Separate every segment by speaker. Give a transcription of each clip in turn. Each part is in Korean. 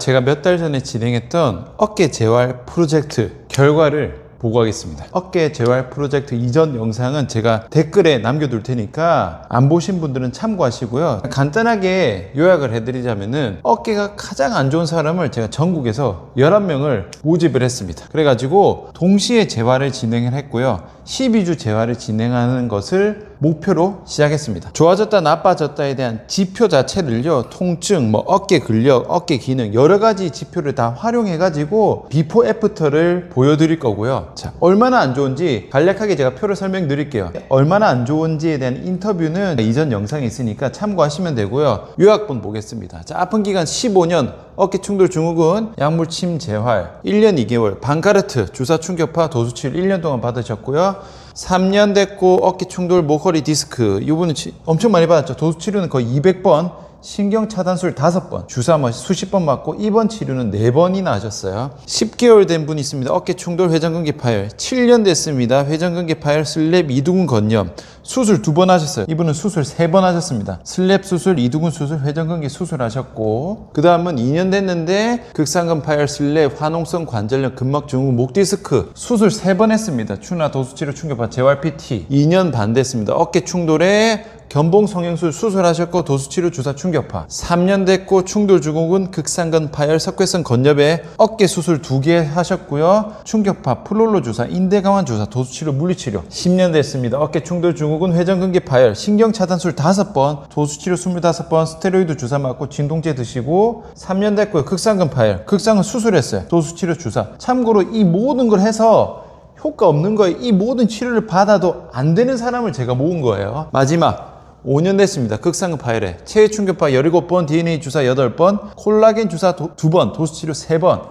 Speaker 1: 제가 몇 달 전에 진행했던 어깨 재활 프로젝트 결과를 보고하겠습니다. 어깨 재활 프로젝트 이전 영상은 제가 댓글에 남겨둘 테니까 안 보신 분들은 참고하시고요. 간단하게 요약을 해드리자면은 어깨가 가장 안 좋은 사람을 제가 전국에서 11명을 모집을 했습니다. 그래가지고 동시에 재활을 진행을 했고요. 12주 재활을 진행하는 것을 목표로 시작했습니다. 좋아졌다 나빠졌다에 대한 지표 자체를요, 통증, 어깨 근력, 어깨 기능 여러 가지 지표를 다 활용해 가지고 비포 애프터를 보여드릴 거고요. 자, 얼마나 안 좋은지 간략하게 제가 표를 설명드릴게요. 얼마나 안 좋은지에 대한 인터뷰는 이전 영상에 있으니까 참고하시면 되고요. 요약본 보겠습니다. 자, 아픈 기간 15년, 어깨 충돌 증후군, 약물 침 재활 1년 2개월, 반카르트 주사 충격파 도수치료 1년 동안 받으셨고요. 3년 됐고 어깨 충돌 목허리 디스크 이분은 엄청 많이 받았죠. 도수 치료는 거의 200번, 신경 차단술 5번, 주사 수십 번 맞고 입원 치료는 4번이나 하셨어요. 10개월 된 분이 있습니다. 어깨 충돌 회전근개 파열 7년 됐습니다. 회전근개 파열 슬랩 이두근 건염 수술 2번 하셨어요. 이분은 수술 3번 하셨습니다. 슬랩 수술, 이두근 수술, 회전근개 수술 하셨고, 그 다음은 2년 됐는데 극상근 파열 슬랩, 화농성 관절염, 근막 증후군, 목 디스크 수술 3번 했습니다. 추나 도수치료 충격파 재활 PT 2년 반 됐습니다. 어깨 충돌에 견봉 성형술 수술하셨고 도수치료 주사 충격파 3년 됐고 충돌 증후군 극상근 파열 석회성 건엽에 어깨 수술 2개 하셨고요. 충격파 플롤로 주사 인대 강환 주사 도수치료 물리치료 10년 됐습니다. 어깨 충돌 증후군 회전근개 파열 신경 차단술 5번 도수치료 25번 스테로이드 주사 맞고 진통제 드시고 3년 됐고요. 극상근 파열 극상근 수술했어요. 도수치료 주사 참고로 이 모든 걸 해서 효과 없는 거예요. 이 모든 치료를 받아도 안 되는 사람을 제가 모은 거예요. 마지막 5년 됐습니다. 극상근 파열에 체외 충격파 17번, DNA 주사 8번, 콜라겐 주사 2번, 도수치료 3번.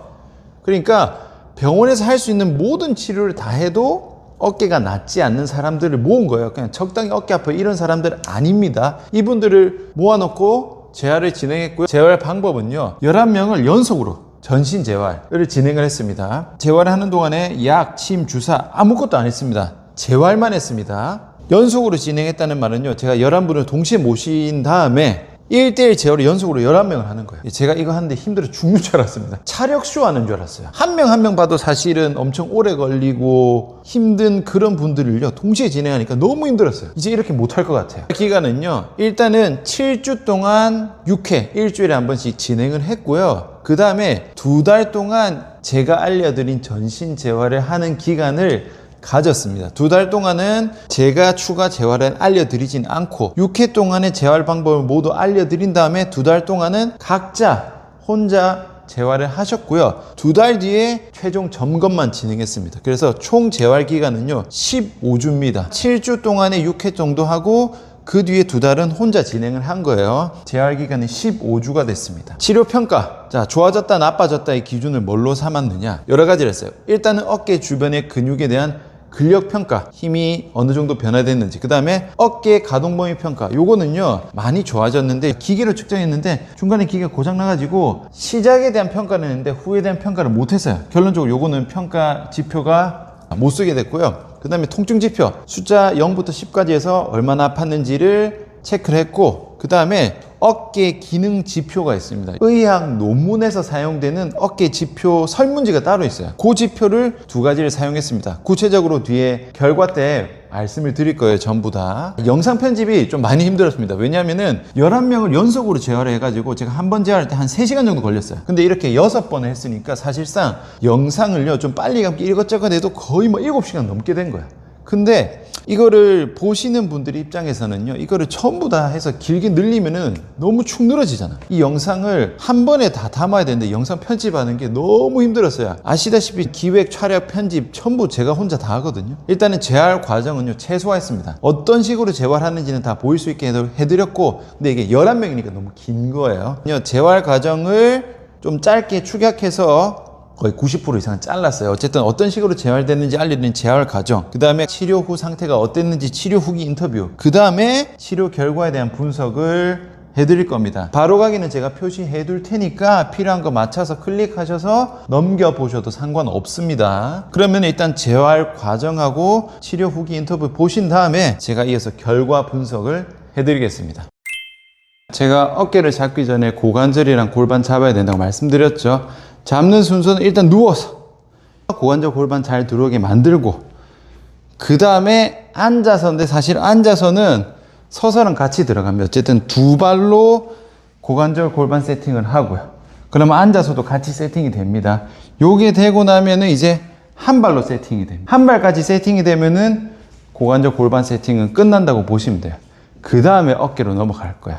Speaker 1: 그러니까 병원에서 할 수 있는 모든 치료를 다 해도 어깨가 낫지 않는 사람들을 모은 거예요. 그냥 적당히 어깨 아파요 이런 사람들 아닙니다. 이분들을 모아놓고 재활을 진행했고요. 재활 방법은요, 11명을 연속으로 전신 재활을 진행을 했습니다. 재활하는 동안에 약, 침, 주사 아무것도 안 했습니다. 재활만 했습니다. 연속으로 진행했다는 말은요, 제가 11분을 동시에 모신 다음에 1대1 재활을 연속으로 11명을 하는 거예요. 제가 이거 하는데 힘들어 죽는 줄 알았습니다. 차력쇼 하는 줄 알았어요. 한 명 한 명 봐도 사실은 엄청 오래 걸리고 힘든 그런 분들을요 동시에 진행하니까 너무 힘들었어요. 이제 이렇게 못할 것 같아요. 기간은요, 일단은 7주 동안 6회 일주일에 한 번씩 진행을 했고요. 그 다음에 2달 동안 제가 알려드린 전신 재활을 하는 기간을 가졌습니다. 2달 동안은 제가 추가 재활을 알려드리진 않고 6회 동안의 재활 방법을 모두 알려드린 다음에 2달 동안은 각자 혼자 재활을 하셨고요. 2달 뒤에 최종 점검만 진행했습니다. 그래서 총 재활 기간은요 15주입니다. 7주 동안에 6회 정도 하고 그 뒤에 2달은 혼자 진행을 한 거예요. 재활 기간이 15주가 됐습니다. 치료 평가. 자, 좋아졌다 나빠졌다의 기준을 뭘로 삼았느냐? 여러 가지를 했어요. 일단은 어깨 주변의 근육에 대한 근력 평가, 힘이 어느 정도 변화됐는지, 그 다음에 어깨 가동 범위 평가. 요거는요 많이 좋아졌는데 기계로 측정했는데 중간에 기계가 고장 나가지고 시작에 대한 평가는 했는데 후에 대한 평가를 못했어요. 결론적으로 요거는 평가 지표가 못 쓰게 됐고요. 그 다음에 통증 지표 숫자 0부터 10까지 해서 얼마나 아팠는지를 체크를 했고, 그 다음에 어깨 기능 지표가 있습니다. 의학 논문에서 사용되는 어깨 지표 설문지가 따로 있어요. 그 지표를 2가지를 사용했습니다. 구체적으로 뒤에 결과 때 말씀을 드릴 거예요. 전부 다. 영상 편집이 좀 많이 힘들었습니다. 왜냐하면은 11명을 연속으로 재활을 해가지고 제가 한 번 재활할 때 한 3시간 정도 걸렸어요. 근데 이렇게 6번을 했으니까 사실상 영상을요 좀 빨리 감기 이것저것 해도 거의 7시간 넘게 된 거예요. 근데 이거를 보시는 분들 입장에서는요, 이거를 전부 다 해서 길게 늘리면은 너무 축 늘어지잖아. 이 영상을 한 번에 다 담아야 되는데 영상 편집하는 게 너무 힘들었어요. 아시다시피 기획, 촬영, 편집 전부 제가 혼자 다 하거든요. 일단은 재활 과정은요 최소화했습니다. 어떤 식으로 재활하는지는 다 보일 수 있게 해드렸고, 근데 이게 11명이니까 너무 긴 거예요. 재활 과정을 좀 짧게 축약해서 거의 90% 이상은 잘랐어요. 어쨌든 어떤 식으로 재활됐는지 알려드린 재활 과정, 그 다음에 치료 후 상태가 어땠는지 치료 후기 인터뷰, 그 다음에 치료 결과에 대한 분석을 해드릴 겁니다. 바로 가기는 제가 표시해 둘 테니까 필요한 거 맞춰서 클릭하셔서 넘겨보셔도 상관없습니다. 그러면 일단 재활 과정하고 치료 후기 인터뷰 보신 다음에 제가 이어서 결과 분석을 해드리겠습니다. 제가 어깨를 잡기 전에 고관절이랑 골반 잡아야 된다고 말씀드렸죠. 잡는 순서는 일단 누워서 고관절 골반 잘 들어오게 만들고, 그 다음에 앉아서인데, 사실 앉아서는 서서는 같이 들어갑니다. 어쨌든 두 발로 고관절 골반 세팅을 하고요. 그러면 앉아서도 같이 세팅이 됩니다. 요게 되고 나면은 이제 한 발로 세팅이 됩니다. 한 발까지 세팅이 되면은 고관절 골반 세팅은 끝난다고 보시면 돼요. 그 다음에 어깨로 넘어갈 거예요.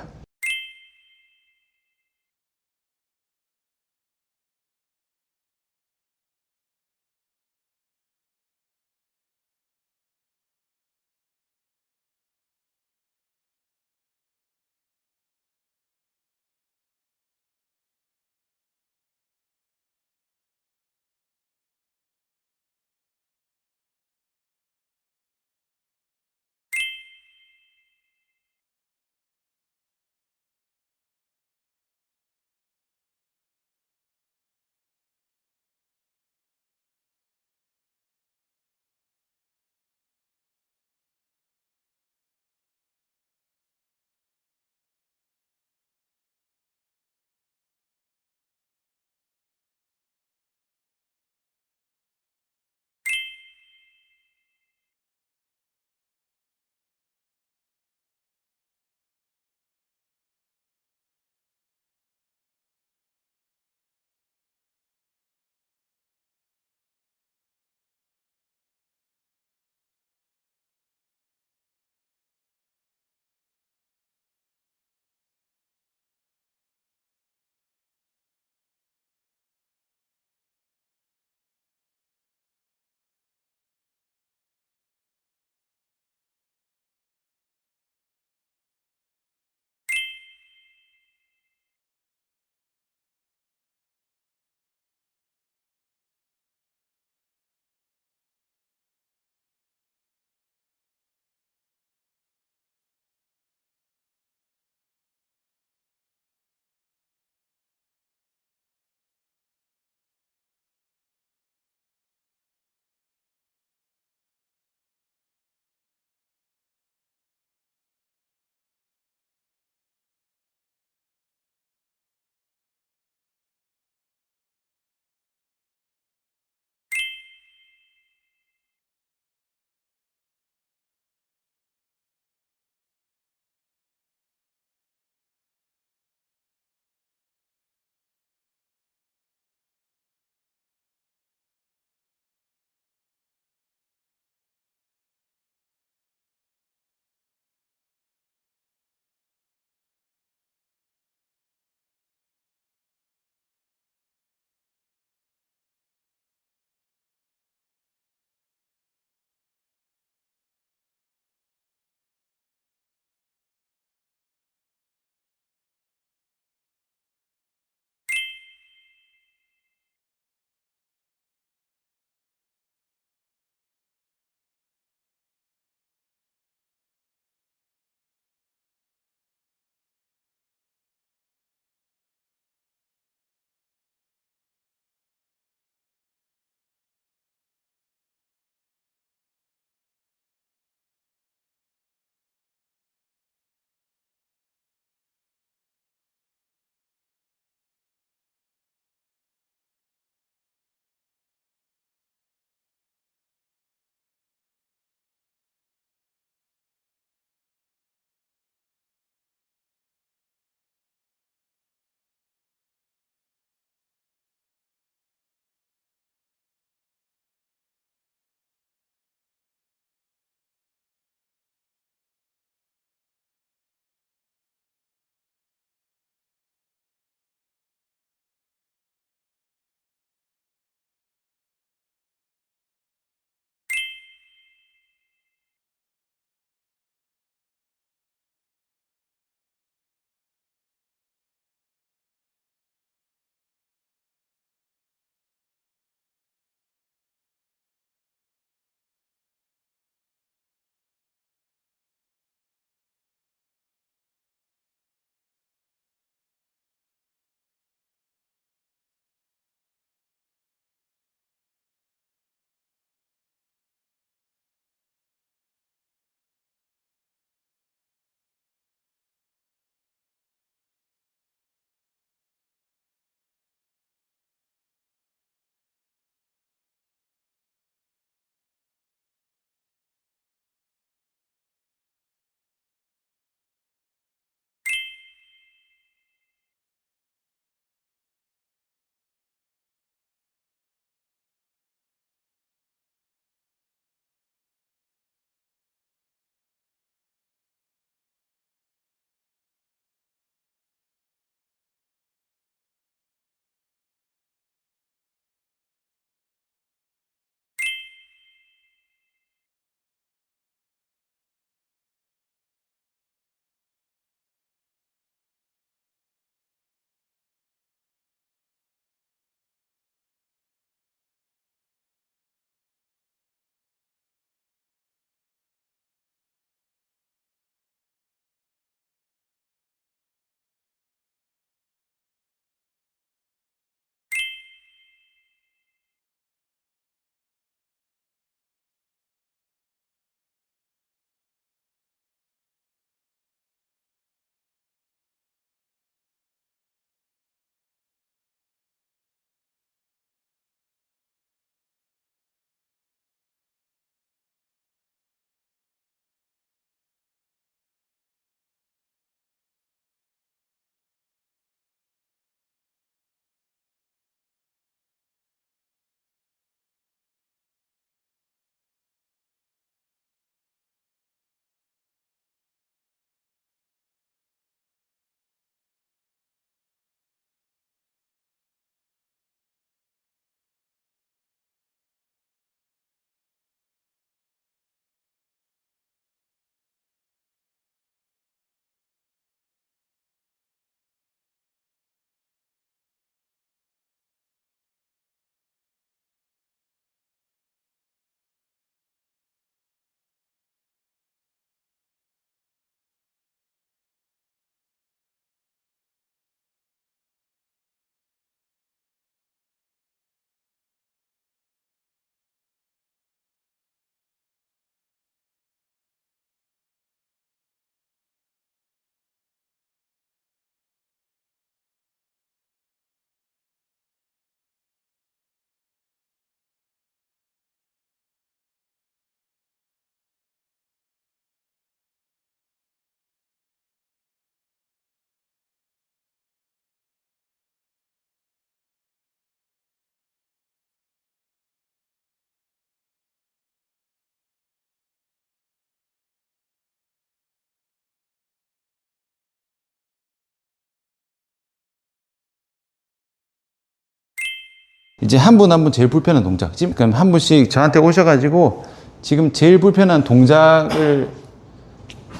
Speaker 1: 이제 한 분 한 분 제일 불편한 동작. 지금 그럼 한 분씩 저한테 오셔가지고 지금 제일 불편한 동작을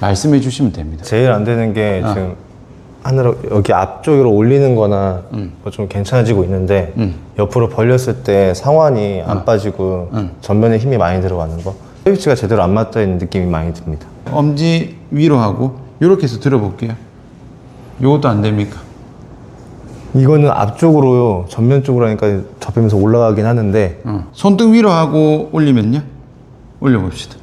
Speaker 1: 말씀해 주시면 됩니다.
Speaker 2: 제일 안 되는 게 지금 하늘을 여기 앞쪽으로 올리는 거나 뭐 좀 괜찮아지고 있는데 옆으로 벌렸을 때 상완이 안 빠지고 전면에 힘이 많이 들어가는 거, 스위치가 제대로 안 맞다 있는 느낌이 많이 듭니다.
Speaker 1: 엄지 위로 하고 이렇게 해서 들어볼게요. 요것도 안 됩니까?
Speaker 2: 이거는 앞쪽으로 전면 쪽으로 하니까 접히면서 올라가긴 하는데
Speaker 1: 손등 위로 하고 올리면요? 올려봅시다.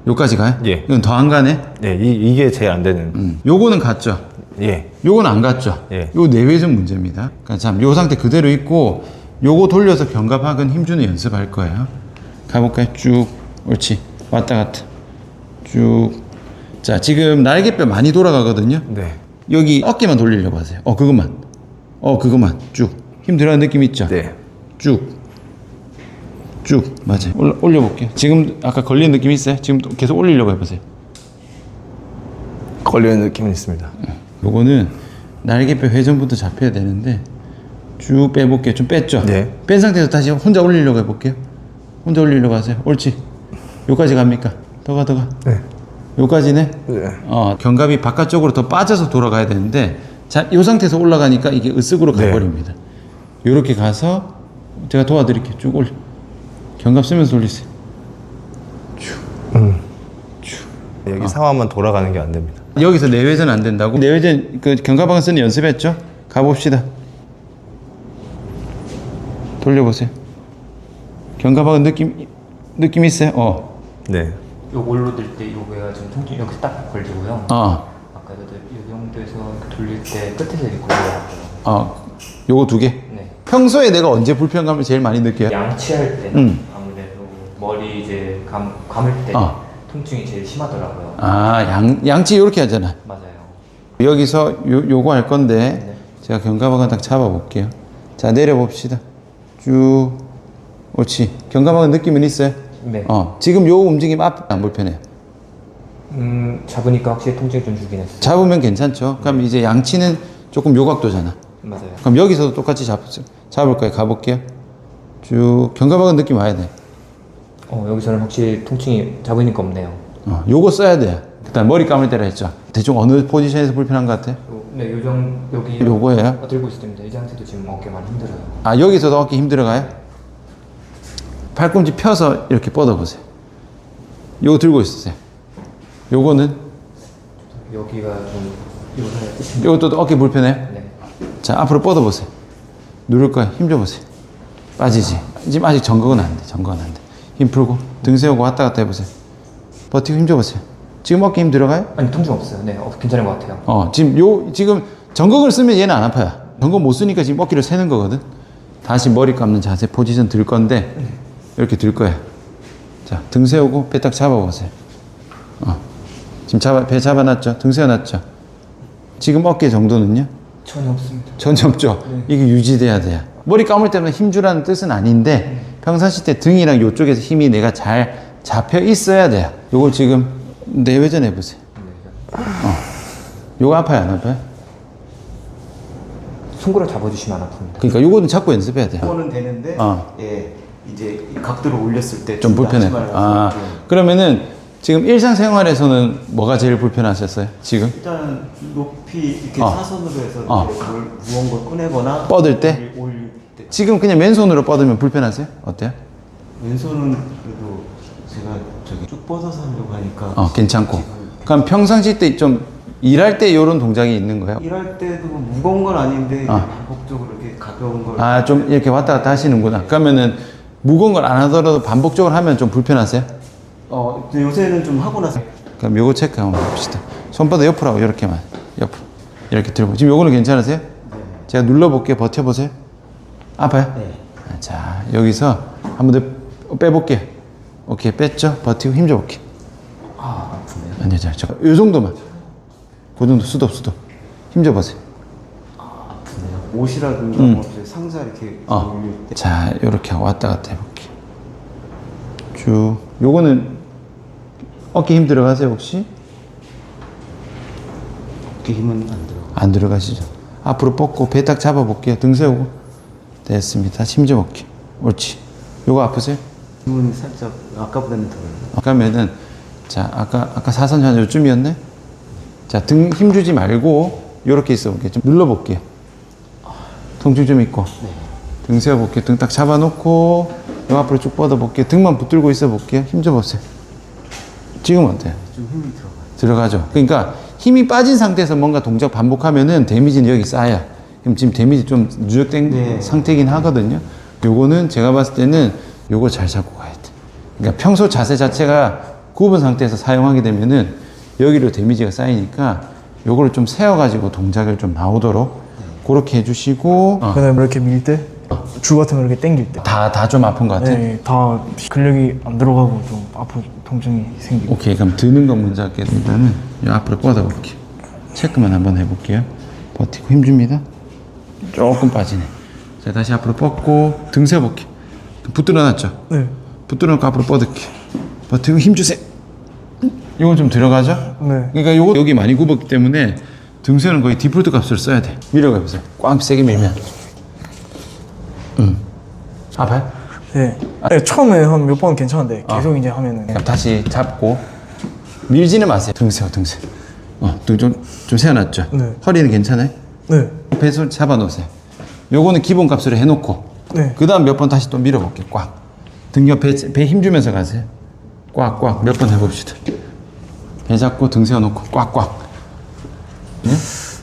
Speaker 1: 요까지 가요?
Speaker 2: 예.
Speaker 1: 이건 더 안 가네?
Speaker 2: 네, 이게 제일 안 되는.
Speaker 1: 요거는 갔죠?
Speaker 2: 예.
Speaker 1: 요건 안 갔죠?
Speaker 2: 예.
Speaker 1: 요 내외전 문제입니다. 그러니까 참, 요 상태 그대로 있고, 요거 돌려서 견갑하근 힘주는 연습할 거예요. 가볼까요? 쭉. 옳지. 왔다 갔다. 쭉. 자, 지금 날개뼈 많이 돌아가거든요?
Speaker 2: 네.
Speaker 1: 여기 어깨만 돌리려고 하세요. 그것만. 그것만. 쭉. 힘 들어가는 느낌 있죠?
Speaker 2: 네.
Speaker 1: 쭉. 쭉. 맞아요. 올려볼게요. 지금 아까 걸리는 느낌 있어요? 지금 또 계속 올리려고 해보세요.
Speaker 2: 걸리는 느낌은 있습니다.
Speaker 1: 요거는 날개뼈 회전부터 잡혀야 되는데 쭉 빼볼게요. 좀 뺐죠?
Speaker 2: 네.
Speaker 1: 뺀 상태에서 다시 혼자 올리려고 해볼게요. 혼자 올리려고 하세요. 옳지. 요까지 갑니까? 더 가.
Speaker 2: 네.
Speaker 1: 요까지네?
Speaker 2: 네.
Speaker 1: 견갑이 바깥쪽으로 더 빠져서 돌아가야 되는데, 자, 요 상태에서 올라가니까 이게 으쓱으로
Speaker 2: 네.
Speaker 1: 가버립니다. 요렇게 가서 제가 도와드릴게요. 쭉 올려. 견갑 쓰면서 돌리세요.
Speaker 2: 여기 상완만 돌아가는 게 안 됩니다.
Speaker 1: 여기서 내외전 안 된다고? 내외전 그 견갑하근 쓰는 연습했죠? 가봅시다. 돌려보세요. 견갑하근 느낌 있어요?
Speaker 2: 네.
Speaker 3: 요 올로 들 때 요거가 지금 통증 여기 딱 걸리고요. 아까도 이 정도에서 돌릴 때 끝에서 이렇게 걸려요.
Speaker 1: 요거 두 개?
Speaker 3: 네.
Speaker 1: 평소에 내가 언제 불편감을 제일 많이 느껴요?
Speaker 3: 양치할 때는 아무래도 머리 이제 감을 때 통증이 제일 심하더라고요.
Speaker 1: 양치 이렇게 하잖아.
Speaker 3: 맞아요.
Speaker 1: 여기서 요거 할 건데
Speaker 3: 네.
Speaker 1: 제가 견갑하근 딱 잡아볼게요. 자, 내려봅시다. 쭉. 옳지. 견갑하근 느낌은 있어요?
Speaker 3: 네.
Speaker 1: 지금 요 움직임 안 불편해요.
Speaker 3: 잡으니까 확실히 통증이 좀 주긴 했어요.
Speaker 1: 잡으면 괜찮죠. 그럼 이제 양치는 조금 요 각도잖아.
Speaker 3: 맞아요.
Speaker 1: 그럼 여기서도 똑같이 잡을 거예요. 가볼게요. 쭉. 견갑하근 느낌 와야 돼.
Speaker 3: 여기서는 확실히 통증이 잡으니까 없네요.
Speaker 1: 요거 써야 돼요. 그다음 머리 감을 때라 했죠. 대충 어느 포지션에서 불편한 것 같아요?
Speaker 3: 네, 여기
Speaker 1: 요거예요?
Speaker 3: 들고 있을 때입니다. 이 상태도 지금 어깨 많이 힘들어요.
Speaker 1: 여기서도 어깨 힘들어가요? 팔꿈치 펴서 이렇게 뻗어보세요. 요거 들고 있으세요. 요거는?
Speaker 3: 여기가 좀 이거 살짝 뜨신.
Speaker 1: 요것도 어깨 불편해요?
Speaker 3: 네.
Speaker 1: 자, 앞으로 뻗어보세요. 누를 거예요. 힘 줘보세요. 빠지지? 지금 아직 전극은 안 돼. 힘 풀고 등 세우고 왔다 갔다 해보세요. 버티고 힘 줘보세요. 지금 어깨 힘 들어가요?
Speaker 3: 아니 통증 없어요. 네, 괜찮은 것 같아요.
Speaker 1: 지금 전극을 쓰면 얘는 안 아파요. 전극 못 쓰니까 지금 어깨를 세는 거거든. 다시 머리 감는 자세 포지션 들 건데 이렇게 들 거예요. 자, 등 세우고 배 딱 잡아보세요. 지금 배 잡아놨죠? 등 세워놨죠? 지금 어깨 정도는요?
Speaker 3: 전혀 없습니다.
Speaker 1: 전혀 없죠? 이게 유지돼야 돼요. 머리 감을 때마다 힘주라는 뜻은 아닌데 평상시 때 등이랑 이쪽에서 힘이 내가 잘 잡혀 있어야 돼요. 요걸 지금 내외전 해보세요. 요거 아파요, 안 아파요?
Speaker 3: 손가락 잡아주시면 안 아픕니다.
Speaker 1: 그러니까 요거는 자꾸 연습해야 돼요.
Speaker 4: 그거는 되는데 이제 이 각도를 올렸을 때
Speaker 1: 좀 불편해. 그러면은 지금 일상생활에서는 뭐가 제일 불편하셨어요? 지금?
Speaker 4: 일단 높이 이렇게
Speaker 1: 어.
Speaker 4: 사선으로 해서
Speaker 1: 어.
Speaker 4: 이렇게 뭘 무거운 걸 꺼내거나
Speaker 1: 뻗을 때?
Speaker 4: 올릴 때
Speaker 1: 지금 그냥 맨손으로 뻗으면 불편하세요? 어때요?
Speaker 4: 왼손은 그래도 제가 저기 쭉 뻗어서 하려고 하니까
Speaker 1: 괜찮고. 그럼 평상시 때 좀 일할 때 이런 동작이 있는 거예요?
Speaker 4: 일할 때도 뭐 무거운 건 아닌데 반복적으로 이렇게 가벼운 걸
Speaker 1: 좀 이렇게 왔다 갔다 하시는구나. 그러면은 무거운 걸 안 하더라도 반복적으로 하면 좀 불편하세요?
Speaker 4: 근데 요새는 좀 하고 나서
Speaker 1: 그럼 요거 체크 한번 봅시다. 손바닥 옆으로 하고 이렇게만. 옆으로. 이렇게 들고. 지금 요거는 괜찮으세요? 네. 제가 눌러볼게요. 버텨보세요. 아파요?
Speaker 4: 네.
Speaker 1: 자, 여기서 한 번 더 빼볼게요. 오케이, 뺐죠? 버티고 힘줘볼게요.
Speaker 4: 아프네요.
Speaker 1: 아니요, 요 정도만. 그 정도, 수도. 힘줘보세요.
Speaker 4: 아프네요. 옷이라든가 뭐 이제 상자 이렇게 올릴 때
Speaker 1: 자, 요렇게 하고 왔다 갔다 해볼게요. 쭉. 요거는 어깨 힘 들어가세요, 혹시?
Speaker 4: 그 힘은 안 들어.
Speaker 1: 안 들어가시죠? 앞으로 뻗고 배 딱 잡아볼게요. 등 세우고. 됐습니다. 다시 힘줘볼게요. 옳지. 요거 아프세요?
Speaker 4: 지금은 살짝 아까보다는 덜.
Speaker 1: 아까면은 자 아까 사선 한 요쯤이었네. 자 등 힘주지 말고 요렇게 있어 볼게요. 좀 눌러볼게요. 통증 좀 있고. 등 세워볼게요. 등 딱 잡아놓고 요 앞으로 쭉 뻗어볼게요. 등만 붙들고 있어 볼게요. 힘 좀 보세요. 지금 어때요?
Speaker 4: 좀 힘이 들어가요.
Speaker 1: 들어가죠. 그러니까 힘이 빠진 상태에서 뭔가 동작 반복하면은 데미지는 여기 쌓여. 그럼 지금 데미지 좀 누적된
Speaker 4: 네.
Speaker 1: 상태이긴 하거든요. 요거는 제가 봤을 때는 요거 잘 잡고 가야 돼. 그러니까 평소 자세 자체가 굽은 상태에서 사용하게 되면은 여기로 데미지가 쌓이니까 요거를 좀 세워가지고 동작을 좀 나오도록 그렇게 해주시고
Speaker 5: 그다음에 이렇게 밀 때, 줄 같은 거 이렇게 당길 때,
Speaker 1: 다 좀 아픈 것 같아.
Speaker 5: 네, 다 근력이 안 들어가고 좀 아픈 통증이 생기고.
Speaker 1: 오케이, 그럼 드는 거 먼저 할게요. 일단은 요 앞으로 뻗어볼게요. 체크만 한번 해볼게요. 버티고 힘줍니다. 조금 빠지네. 자, 다시 앞으로 뻗고 등 세워볼게요. 붙들어 놨죠?
Speaker 5: 네,
Speaker 1: 붙들어 놓고 앞으로 뻗을게요. 버티고 힘주세요. 이건 좀 들어가죠?
Speaker 5: 네.
Speaker 1: 그러니까 요거 여기 많이 굽었기 때문에 등 세우는 거의 디폴트 값을 써야 돼. 밀어가 보세요. 꽉 세게 밀면. 아파요?
Speaker 5: 네. 네, 처음에 한 몇 번 괜찮은데 계속 이제 하면은
Speaker 1: 그럼 다시 잡고 밀지는 마세요. 등 세워, 등 세워. 등 좀 세워놨죠?
Speaker 5: 네.
Speaker 1: 허리는 괜찮아요?
Speaker 5: 네,
Speaker 1: 배수 잡아놓으세요. 요거는 기본 값으로 해놓고
Speaker 5: 네.
Speaker 1: 그 다음 몇 번 다시 또 밀어볼게요. 꽉. 등 옆에 배 힘주면서 가세요. 꽉꽉 몇 번 해봅시다. 배 잡고 등 세워놓고 꽉꽉. 네?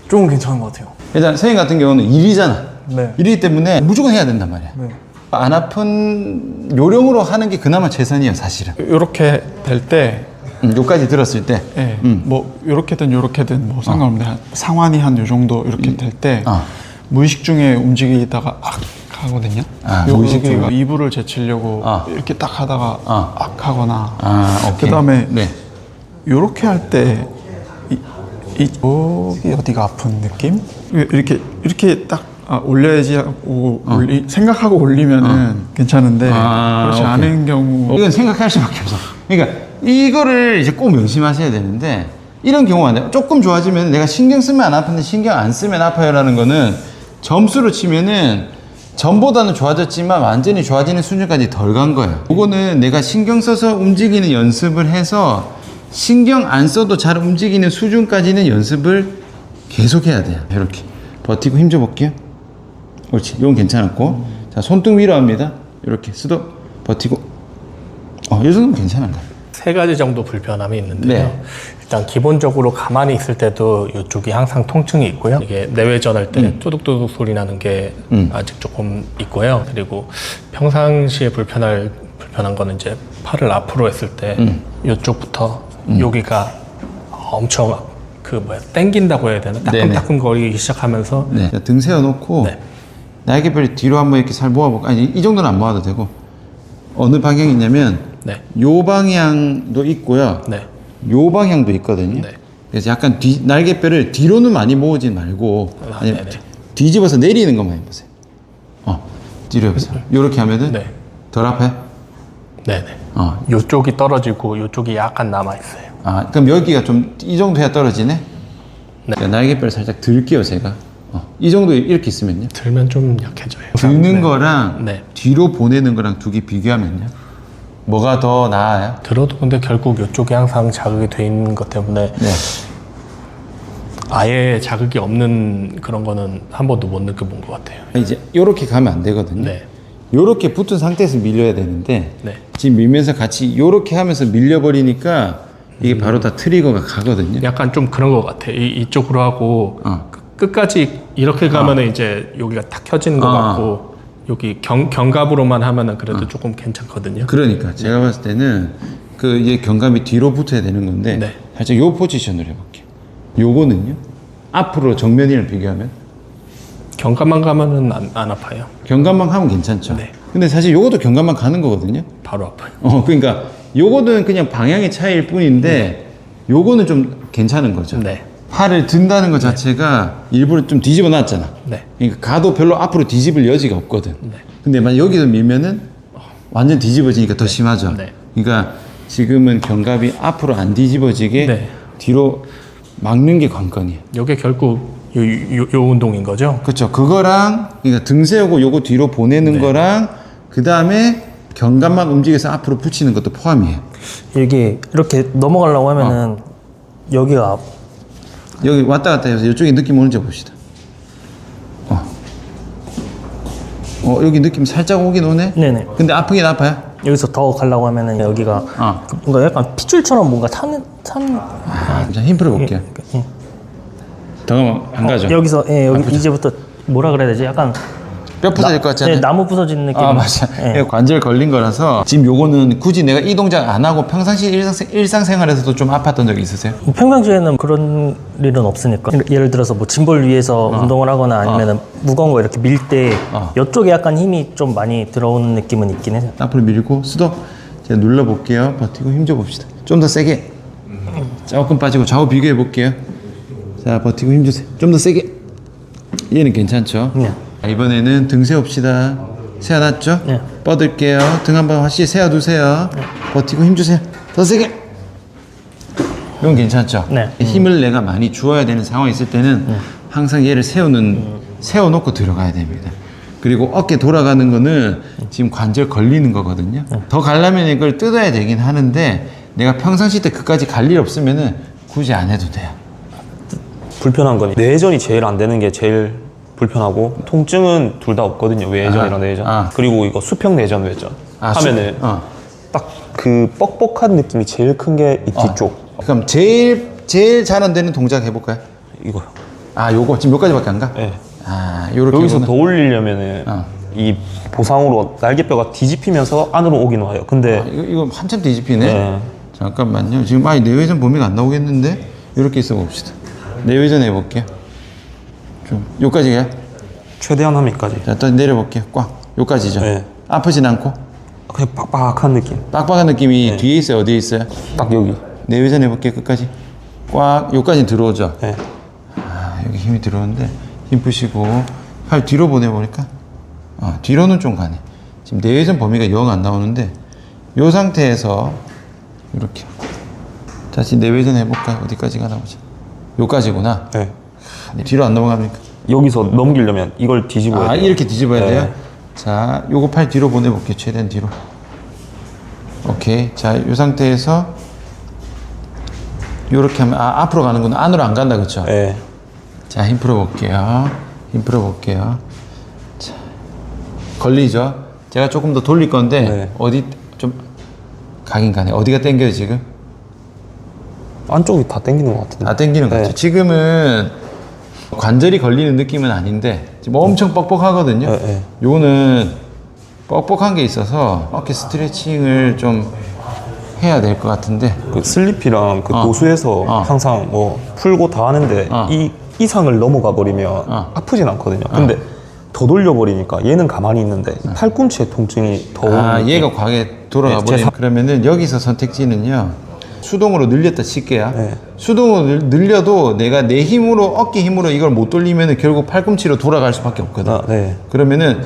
Speaker 5: 조금 괜찮은 것 같아요.
Speaker 1: 일단 선생님 같은 경우는 일이잖아.
Speaker 5: 네.
Speaker 1: 일이기 때문에 무조건 해야 된단 말이야.
Speaker 5: 네.
Speaker 1: 안 아픈 요령으로 하는 게 그나마 최선이에요, 사실은.
Speaker 6: 이렇게 될 때,
Speaker 1: 요까지 들었을 때.
Speaker 6: 예, 뭐 이렇게든 이렇게든 뭐 상관없는데 한 상완이 한 요 정도 이렇게 될 때 무의식 중에 움직이다가 악 하거든요.
Speaker 1: 무의식
Speaker 6: 여기
Speaker 1: 중에.
Speaker 6: 이불을 제치려고 이렇게 딱 하다가 악 하거나.
Speaker 1: 오케이.
Speaker 6: 그다음에
Speaker 1: 네.
Speaker 6: 이렇게 할 때 여기 어디가 아픈 느낌? 이렇게 딱 올려야지 하고 생각하고 올리면은 괜찮은데 그렇지
Speaker 1: 오케이.
Speaker 6: 않은 경우
Speaker 1: 이건 생각할 수밖에 없어. 그러니까 이거를 이제 꼭 명심하셔야 되는데 이런 경우가 안 돼요. 조금 좋아지면 내가 신경 쓰면 안 아픈데 신경 안 쓰면 아파요라는 거는 점수로 치면은 전보다는 좋아졌지만 완전히 좋아지는 수준까지 덜 간 거예요. 이거는 내가 신경 써서 움직이는 연습을 해서 신경 안 써도 잘 움직이는 수준까지는 연습을 계속 해야 돼요. 이렇게 버티고 힘 줘 볼게요. 옳지. 이건 괜찮았고 자 손등 위로 합니다. 이렇게 스톱 버티고 이 정도면 괜찮은 거예요.
Speaker 7: 세 가지 정도 불편함이 있는데요.
Speaker 1: 네.
Speaker 7: 일단 기본적으로 가만히 있을 때도 이쪽이 항상 통증이 있고요. 이게 내외전할 때 뚜둑뚜둑 소리 나는 게 아직 조금 있고요. 그리고 평상시에 불편한 거는 이제 팔을 앞으로 했을 때 이쪽부터 여기가 엄청 땡긴다고 해야 되나?
Speaker 1: 네네.
Speaker 7: 따끔따끔 거리기 시작하면서
Speaker 1: 네. 자, 등 세워놓고
Speaker 7: 네.
Speaker 1: 날개뼈를 뒤로 한번 이렇게 살 모아볼까? 아니 이 정도는 안 모아도 되고 어느 방향이 있냐면
Speaker 7: 네.
Speaker 1: 요 방향도 있고요.
Speaker 7: 네.
Speaker 1: 요 방향도 있거든요.
Speaker 7: 네.
Speaker 1: 그래서 약간 날개뼈를 뒤로는 많이 모으진 말고 아니면
Speaker 7: 네네.
Speaker 1: 뒤집어서 내리는 것만 해보세요. 뒤로 해보세요. 요렇게 하면은
Speaker 7: 네.
Speaker 1: 덜 아파요?
Speaker 7: 네네.
Speaker 1: 어.
Speaker 7: 이쪽이 떨어지고 이쪽이 약간 남아있어요.
Speaker 1: 그럼 여기가 좀 이 정도 해야 떨어지네?
Speaker 7: 네.
Speaker 1: 자, 날개뼈를 살짝 들게요, 제가. 이 정도 이렇게 있으면요.
Speaker 7: 들면 좀 약해져요.
Speaker 1: 드는
Speaker 7: 네.
Speaker 1: 거랑
Speaker 7: 네.
Speaker 1: 뒤로 보내는 거랑 두 개 비교하면요. 뭐가 더 나아요?
Speaker 7: 들어도 근데 결국 이쪽이 항상 자극이 돼 있는 것 때문에
Speaker 1: 네.
Speaker 7: 아예 자극이 없는 그런 거는 한 번도 못 느껴본 것 같아요.
Speaker 1: 이제 요렇게 가면 안 되거든요.
Speaker 7: 네.
Speaker 1: 요렇게 붙은 상태에서 밀려야 되는데
Speaker 7: 네.
Speaker 1: 지금 밀면서 같이 요렇게 하면서 밀려버리니까 이게 바로 다 트리거가 가거든요.
Speaker 7: 약간 좀 그런 것 같아. 이쪽으로 하고 끝까지 이렇게 가면은 이제 여기가 탁 켜지는 것 같고 여기 견갑으로만 하면은 그래도 조금 괜찮거든요.
Speaker 1: 그러니까 제가 봤을 때는 그 이제 견갑이 뒤로 붙어야 되는 건데
Speaker 7: 네.
Speaker 1: 살짝 요 포지션으로 해볼게요. 요거는요. 앞으로 정면이랑 비교하면
Speaker 7: 견갑만 가면은 안 아파요.
Speaker 1: 견갑만 하면 괜찮죠.
Speaker 7: 네.
Speaker 1: 근데 사실 요것도 견갑만 가는 거거든요.
Speaker 7: 바로 아파요.
Speaker 1: 그러니까 요거는 그냥 방향의 차이일 뿐인데 요거는 좀 괜찮은 거죠.
Speaker 7: 네.
Speaker 1: 팔을 든다는 것 자체가 일부러 좀 뒤집어 놨잖아.
Speaker 7: 네.
Speaker 1: 그러니까 가도 별로 앞으로 뒤집을 여지가 없거든. 근데 만약 여기서 밀면은 완전 뒤집어지니까 더 심하죠.
Speaker 7: 네.
Speaker 1: 그러니까 지금은 견갑이 앞으로 안 뒤집어지게
Speaker 7: 네.
Speaker 1: 뒤로 막는 게 관건이에요.
Speaker 7: 이게 결국 요 운동인 거죠.
Speaker 1: 그렇죠. 그거랑 그러니까 등 세우고 요거 뒤로 보내는 거랑 그 그 다음에 견갑만 움직여서 앞으로 붙이는 것도 포함이에요.
Speaker 5: 여기 이렇게 넘어가려고 하면은 여기가
Speaker 1: 여기 왔다 갔다 해서 이쪽에 느낌 오는지 봅시다. 여기 느낌 살짝 오긴 오네?
Speaker 5: 네네.
Speaker 1: 근데 아프긴 아파요?
Speaker 5: 여기서 더 가려고 하면은 여기가 뭔가 약간 핏줄처럼 뭔가 찬
Speaker 1: 자, 힘 풀어볼게요. 더 안 가죠?
Speaker 5: 여기서 여기 이제부터 뭐라 그래야 되지? 약간
Speaker 1: 뼈 부서질 것 같지 않아요?
Speaker 5: 네, 나무 부서지는 느낌.
Speaker 1: 맞아.
Speaker 5: 예.
Speaker 1: 관절 걸린 거라서 지금 요거는 굳이 내가 이 동작 안 하고 평상시 일상생활에서도 좀 아팠던 적이 있으세요?
Speaker 5: 평상시에는 그런 일은 없으니까. 예를 들어서 뭐 짐볼 위에서 운동을 하거나 아니면은 무거운 거 이렇게 밀 때 이쪽에 약간 힘이 좀 많이 들어오는 느낌은 있긴 해요.
Speaker 1: 앞으로 밀고 수동 제가 눌러볼게요. 버티고 힘줘 봅시다. 좀 더 세게. 조금 빠지고 좌우 비교해 볼게요. 자, 버티고 힘주세요. 좀 더 세게. 얘는 괜찮죠?
Speaker 5: 네.
Speaker 1: 이번에는 등 세웁시다. 세워놨죠?
Speaker 5: 네.
Speaker 1: 뻗을게요. 등 한번 확실히 세워두세요. 버티고 힘주세요. 더 세게. 이건 괜찮죠?
Speaker 5: 네.
Speaker 1: 힘을 내가 많이 주어야 되는 상황이 있을 때는 항상 얘를 세워놓고 들어가야 됩니다. 그리고 어깨 돌아가는 거는 지금 관절 걸리는 거거든요. 더 가려면 이걸 뜯어야 되긴 하는데 내가 평상시 때 그까지 갈 일 없으면은 굳이 안 해도 돼요.
Speaker 8: 불편한 건 내전이 제일 안 되는 게 제일 불편하고 통증은 둘 다 없거든요. 외전이랑 내전. 그리고 이거 수평 내전 외전 하면은 딱 그 뻑뻑한 느낌이 제일 큰 게 이 뒤쪽.
Speaker 1: 그럼 제일 잘 안 되는 동작 해볼까요?
Speaker 8: 이거요.
Speaker 1: 요거 지금 몇 가지밖에 안 가?
Speaker 8: 네.
Speaker 1: 요렇게
Speaker 8: 여기서 더 올리려면은 이 보상으로 날개뼈가 뒤집히면서 안으로 오긴 와요. 근데
Speaker 1: 이거 한참 뒤집히네.
Speaker 8: 네.
Speaker 1: 잠깐만요. 지금 내외전 범위가 안 나오겠는데 이렇게 있어 봅시다. 내외전 해볼게요. 좀 요까지 가요?
Speaker 8: 최대한 한 밑까지.
Speaker 1: 자, 또 내려볼게요. 꽉. 요까지죠?
Speaker 8: 네.
Speaker 1: 아프진 않고
Speaker 8: 그냥 빡빡한 느낌.
Speaker 1: 빡빡한 느낌이 뒤에 있어요? 어디에 있어요?
Speaker 8: 딱 여기.
Speaker 1: 내외전 해볼게요. 끝까지. 꽉. 요까지 들어오죠?
Speaker 8: 네.
Speaker 1: 여기 힘이 들어오는데 힘 푸시고 팔 뒤로 보내보니까 뒤로는 좀 가네. 지금 내외전 범위가 영 안 나오는데 요 상태에서 이렇게 다시 내외전 해볼까요? 어디까지 가나 보자. 요까지구나.
Speaker 8: 네.
Speaker 1: 뒤로 안 넘어갑니까?
Speaker 8: 여기서 넘기려면 이걸 뒤집어야 돼요.
Speaker 1: 이렇게 뒤집어야
Speaker 8: 네.
Speaker 1: 돼요? 자, 요거 팔 뒤로 보내볼게요. 최대한 뒤로. 오케이. 자, 요 상태에서 요렇게 하면 앞으로 가는구나. 안으로 안 간다, 그쵸?
Speaker 8: 네.
Speaker 1: 자, 힘 풀어볼게요. 힘 풀어볼게요. 자, 걸리죠? 제가 조금 더 돌릴 건데
Speaker 8: 네.
Speaker 1: 어디 좀 가긴 가네. 어디가 땡겨요 지금?
Speaker 8: 안쪽이 다 당기는 것 같은데.
Speaker 1: 다 땡기는 것 같죠.
Speaker 8: 네.
Speaker 1: 지금은 관절이 걸리는 느낌은 아닌데 지금 엄청 뻑뻑하거든요.
Speaker 8: 네, 네.
Speaker 1: 요거는 뻑뻑한 게 있어서 어깨 스트레칭을 좀 해야 될 것 같은데.
Speaker 8: 그 슬리피랑 그 도수에서 항상 뭐 풀고 다 하는데 이 이상을 넘어가 버리면 아프진 않거든요. 근데 더 돌려버리니까 얘는 가만히 있는데 이 팔꿈치에 통증이 더 오는
Speaker 1: 얘가 과하게 돌아가
Speaker 8: 네,
Speaker 1: 버리면 그러면은 여기서 선택지는요. 수동으로 늘렸다 칠게요.
Speaker 8: 네.
Speaker 1: 수동으로 늘려도 내가 내 힘으로 어깨 힘으로 이걸 못 돌리면은 결국 팔꿈치로 돌아갈 수밖에 없거든.
Speaker 8: 네.
Speaker 1: 그러면은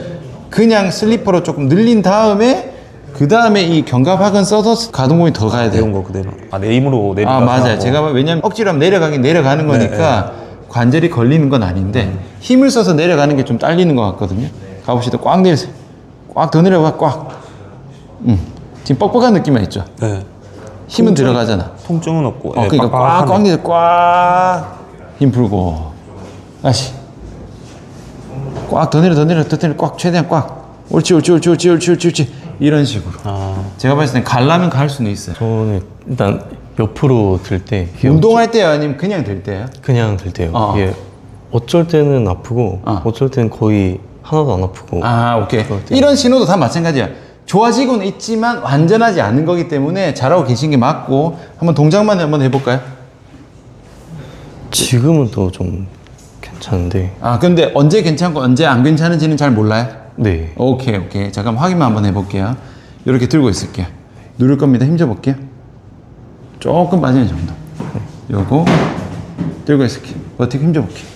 Speaker 1: 그냥 슬리퍼로 조금 늘린 다음에 그 다음에 이 견갑학은 써서 가동범위 더 가야 돼요.
Speaker 8: 배운 거 그대로. 내 힘으로 내리가.
Speaker 1: 맞아요. 제가 왜냐면 억지로 하면 내려가는 거니까 관절이 걸리는 건 아닌데 힘을 써서 내려가는 게 좀 딸리는 것 같거든요. 가봅시다. 꽉 내리세요. 꽉 더 내려가. 꽉. 지금 뻑뻑한 느낌만 있죠.
Speaker 8: 네.
Speaker 1: 힘은 들어가잖아.
Speaker 8: 통증은 없고.
Speaker 1: 그러니까 꽉 내려. 꽉. 힘 풀고. 다시. 꽉 더 내려. 꽉 최대한 꽉. 옳지. 이런 식으로. 제가 봤을 땐 갈라면 갈 수는 있어요.
Speaker 2: 저는 일단 옆으로 들 때
Speaker 1: 운동할 때요, 아니면 그냥 들 때요?
Speaker 2: 그냥 들 때요. 이게 어쩔 때는 아프고 어쩔 때는 거의 하나도 안 아프고.
Speaker 1: 오케이. 이런 신호도 다 마찬가지야. 좋아지고는 있지만 완전하지 않은 거기 때문에 잘하고 계신 게 맞고 한번 동작만 한번 해볼까요?
Speaker 2: 지금은 또 좀 괜찮은데.
Speaker 1: 근데 언제 괜찮고 언제 안 괜찮은지는 잘 몰라요?
Speaker 2: 네.
Speaker 1: 오케이. 잠깐 확인만 한번 해볼게요. 이렇게 들고 있을게요. 누를 겁니다. 힘줘 볼게요. 조금 빠지는 정도. 요거 들고 있을게요. 버티고 힘줘 볼게요.